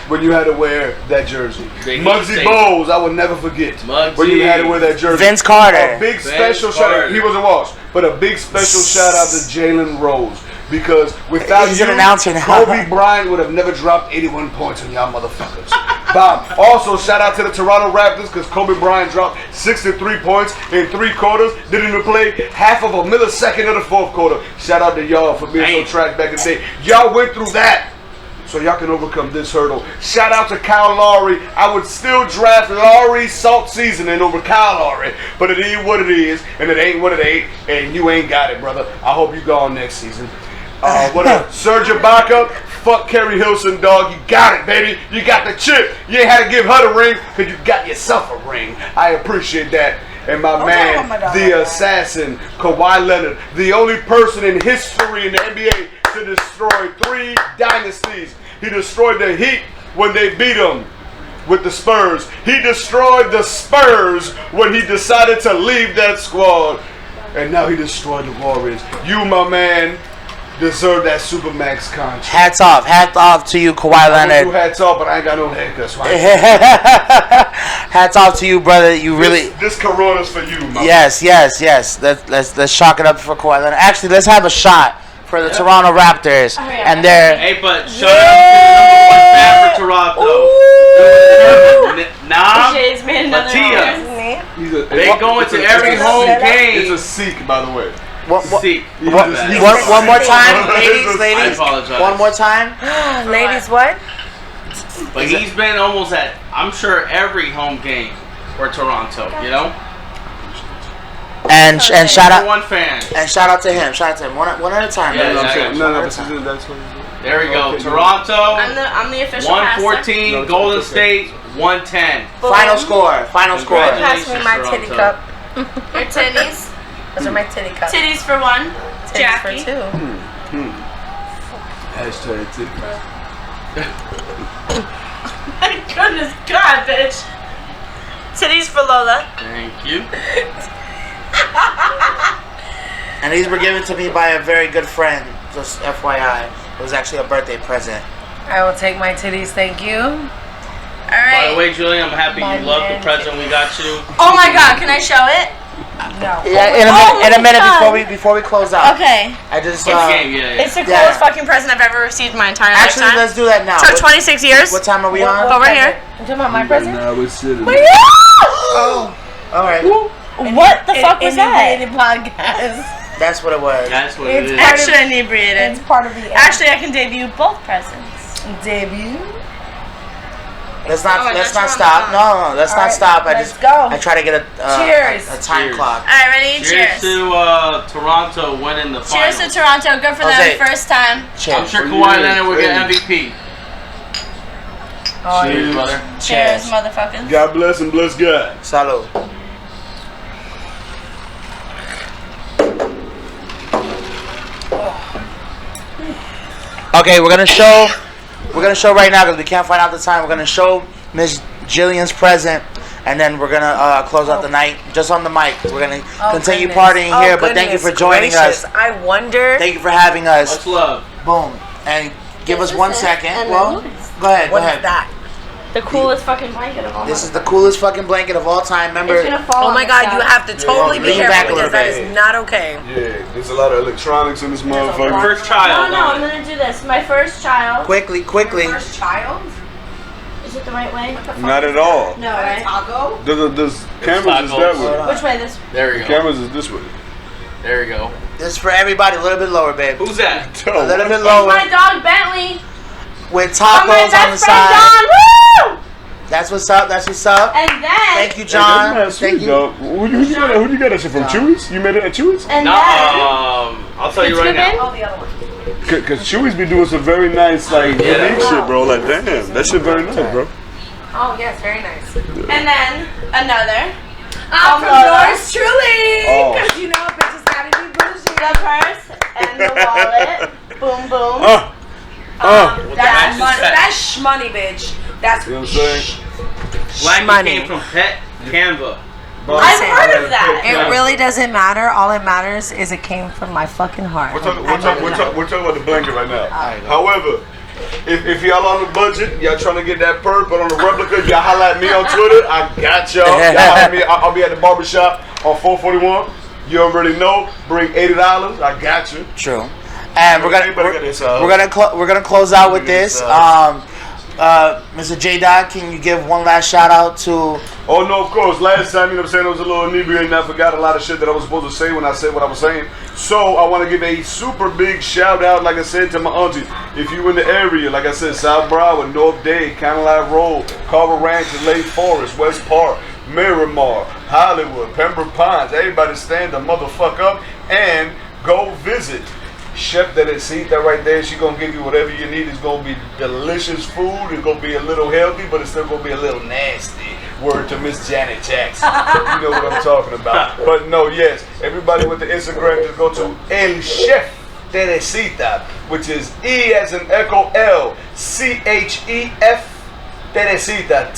when you had to wear that jersey. Muggsy Bogues, I will never forget when you had to wear that jersey. Vince Carter. A big special shout out. He wasn't washed, but a big special shout out to Jalen Rose. Because without He's you, an announcer now. Kobe Bryant would have never dropped 81 points on y'all motherfuckers. Bob. Also, shout out to the Toronto Raptors because Kobe Bryant dropped 63 points in 3 quarters. Didn't even play half of a millisecond of the 4th quarter. Shout out to y'all for being so trash back in the day. Y'all went through that. So y'all can overcome this hurdle. Shout out to Kyle Lowry. I would still draft Lowry salt seasoning over Kyle Lowry. But it is what it is, and it ain't what it ain't, and you ain't got it, brother. I hope you go on next season. What up? Serge Ibaka, fuck Kerry Hilson, dog. You got it, baby. You got the chip. You ain't had to give her the ring, because you got yourself a ring. I appreciate that. And my man, the assassin, Kawhi Leonard, the only person in history in the NBA to destroy 3 dynasties. He destroyed the Heat when they beat him with the Spurs. He destroyed the Spurs when he decided to leave that squad. And now he destroyed the Warriors. You, my man, deserve that Supermax contract. Hats off to you, Kawhi Leonard. I do hats off, but I ain't got no haircuts. Right? Hats off to you, brother. You really. This Corona's for you, my Yes. Let's shock it up for Kawhi Leonard. Actually, let's have a shot for the Toronto Raptors and their. Hey, but shout out to the number 1 fan for Toronto. Mattia. They go into every home game. It's a Sikh, by the way. One more time, ladies. I apologize. One more time. Ladies, what? But he's been almost at, I'm sure, every home game for Toronto, you know? And shout out 1 fan. And shout out to him. One at a time. Yeah, That's what he's there we go. Okay, Toronto. I'm the official 114. Golden State 110. Final score. Pass me my titty cup. Your titties. Those are my titty cups. Titties for 1. Titties Jackie. for 2. Hashtag titties. My goodness, God, bitch. Titties for Lola. Thank you. And these were given to me by a very good friend. Just FYI, it was actually a birthday present. I will take my titties, thank you. All By right. the way, Julian, I'm happy you love the present we got you. Oh my God, can I show it? No. Yeah, in a minute before we close out. Okay. I just It's the coolest fucking present I've ever received in my entire Actually, lifetime. let's do that now. Took 26 years. What time are we on? Over here. You talking about my present? Now we're sitting. Oh, all right. What the fuck was that? Inebriated podcast. That's what it was. That's what it is. Extra inebriated. It's part of the Actually, I can debut both presents. debut. Let's not Oh, let's that's not wrong. stop. No, let's All not right, stop. let's go. I try to get a Cheers. a time Cheers. clock. All right, ready? Cheers Cheers. to Toronto winning the Cheers finals. to Toronto. Good for Jose. them. First time. I'm Cheers. sure Kawhi Leonard will get MVP. Oh, Cheers, brother. Cheers, motherfuckers. God bless and bless God. Salud. Okay, we're gonna show right now because we can't find out the time. We're gonna show Miss Jillian's present, and then we're gonna close out the night just on the mic. We're gonna continue partying here, but thank you for joining us. I wonder. Thank you for having us. Much love. Boom, and give us This 1 is it, second. and Well, then go ahead. Go What is ahead. that? The coolest fucking blanket of all. This is the coolest fucking blanket of all time. Remember, It's gonna fall. Oh on my the God! side. You have to totally be lean back careful a little because that bit. is not okay. Yeah, there's a lot of electronics in this motherfucker. First No, child. no, I'm gonna do this. My first child. quickly. First child. Is it the right way? Not at all. No, right? Taco. The cameras is that way. Which way? This. There you The go. cameras is this way. There you go. this is for everybody. A little bit lower, babe. Who's that? A little bit It's lower my dog Bentley. with From my tacos on the best friend side. Don. Woo! That's what's up. That's what's up. And then. Thank you, Hey, John. that's mad Thank sweet, you. dog. Who you got that shit from? Chewy's? You made it at Chewy's? And No, then. I'll tell you right now. Oh, the other one. Cause Chewy's be doing some very nice, like, Yeah. unique shit, bro. Like, damn, that shit very nice, bro. Oh yes, very nice. And then another. From Lola. yours truly. Oh. Because you know bitches gotta be bougie. The purse and the wallet. Boom, boom. With the That's matching money. set. That's shmoney, bitch. That's You know what I'm saying? Blanket money. came from Pet Canva. I've heard of that. It really doesn't matter. All it matters is it came from my fucking heart. We're talking about the blanket right now. However, if y'all on the budget, y'all trying to get that perk, but on the replica, y'all holla at me on Twitter. I got y'all. Y'all holla at me. I'll be at the barbershop on 441. You already know. Bring $80. I got you. True. And we're Everybody got this, gonna close out with this. Mr. JDot, can you give one last shout out to? Oh no, of course. Last time, you know what I'm saying, it was a little inebriated and I forgot a lot of shit that I was supposed to say when I said what I was saying. So I want to give a super big shout out, like I said, to my auntie. If you in the area, like I said, South Broward, North Dade, Cadillac Road, Carver Ranch, Lake Forest, West Park, Miramar, Hollywood, Pembroke Pines, everybody stand the motherfuck up and go visit Chef Teresita right there. She gonna give you whatever you need. It's gonna be delicious food. It's gonna be a little healthy, but it's still gonna be a little nasty. Word to Miss Janet Jackson. You know what I'm talking about. But no, yes, everybody with the Instagram, just go to El Chef Teresita, which is E as in Echo L CHEF Teresita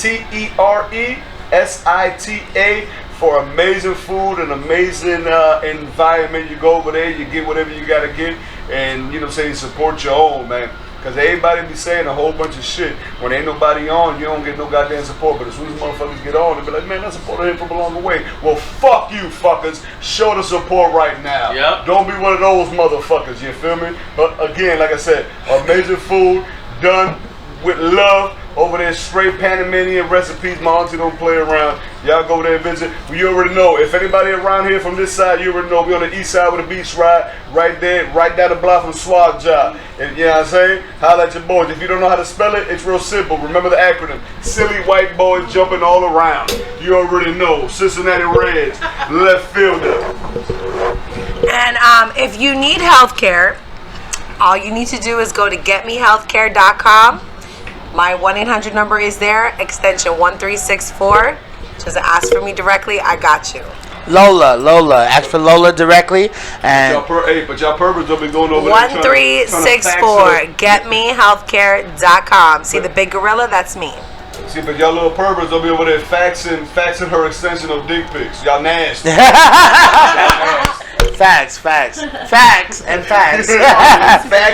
TERESITA. For amazing food and amazing environment. You go over there, you get whatever you gotta get, and you know what I'm saying, support your own, man. Cause everybody be saying a whole bunch of shit. When ain't nobody on, you don't get no goddamn support. But as soon as motherfuckers get on, they be like, man, I supported him from a long way. Well, fuck you, fuckers. Show the support right now. Yep. Don't be one of those motherfuckers, you feel me? But again, like I said, amazing food done with love. Over there, straight Panamanian recipes. My auntie don't play around. Y'all go there and visit. Well, you already know. If anybody around here from this side, you already know. We on the east side with a beach ride. Right there, right down the block from Swag Job. And you know what I'm saying? Holla at your boys. If you don't know how to spell it, it's real simple. Remember the acronym. Silly white boys jumping all around. You already know. Cincinnati Reds, left fielder. And if you need health care, all you need to do is go to getmehealthcare.com. My 1-800 number is there, extension 1364. Just ask for me directly. I got you. Lola. Ask for Lola directly. And But y'all purpose don't be going over there trying to 1364. Getmehealthcare.com. See the big gorilla? That's me. See, but y'all little perverts don't be over there faxing her extension of dick pics. Y'all nasty. Facts. Facts and facts. Facts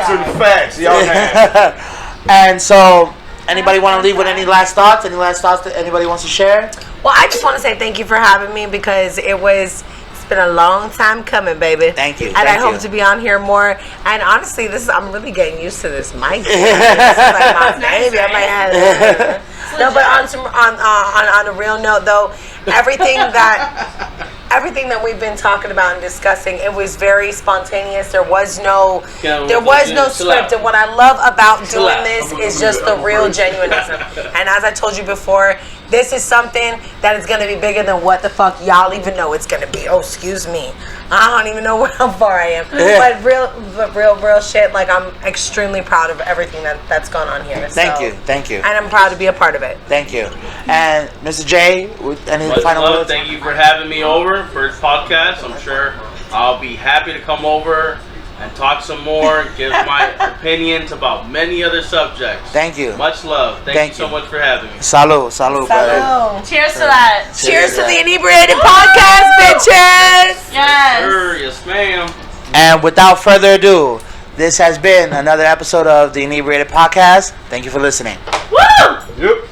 and facts. Y'all nasty. And so, anybody want to leave with any last thoughts? Any last thoughts that anybody wants to share? Well, I just want to say thank you for having me because it's been a long time coming, baby. Thank you. And thank I you. hope to be on here more. And honestly, I'm really getting used to this mic. This is like my baby. I might have No, but on a real note though, everything that everything that we've been talking about and discussing, it was very spontaneous. There was no script. And what I love about doing this is just the real genuinism. And as I told you before, this is something that is going to be bigger than what the fuck y'all even know it's going to be. Oh, excuse me. I don't even know how far I am. Yeah. But real shit, like, I'm extremely proud of everything that's gone on here. Thank you. And I'm proud to be a part of it. Thank you. And Mr. J, any final words? Thank you for having me over for this podcast. I'm sure I'll be happy to come over and talk some more, give my opinions about many other subjects. Thank you. Much love. Thank you so much for having me. Salud, brother. Cheers to that. Cheers to the Inebriated podcast, bitches. Yes. Sure, yes, ma'am. And without further ado, this has been another episode of the Inebriated podcast. Thank you for listening. Woo! Yep.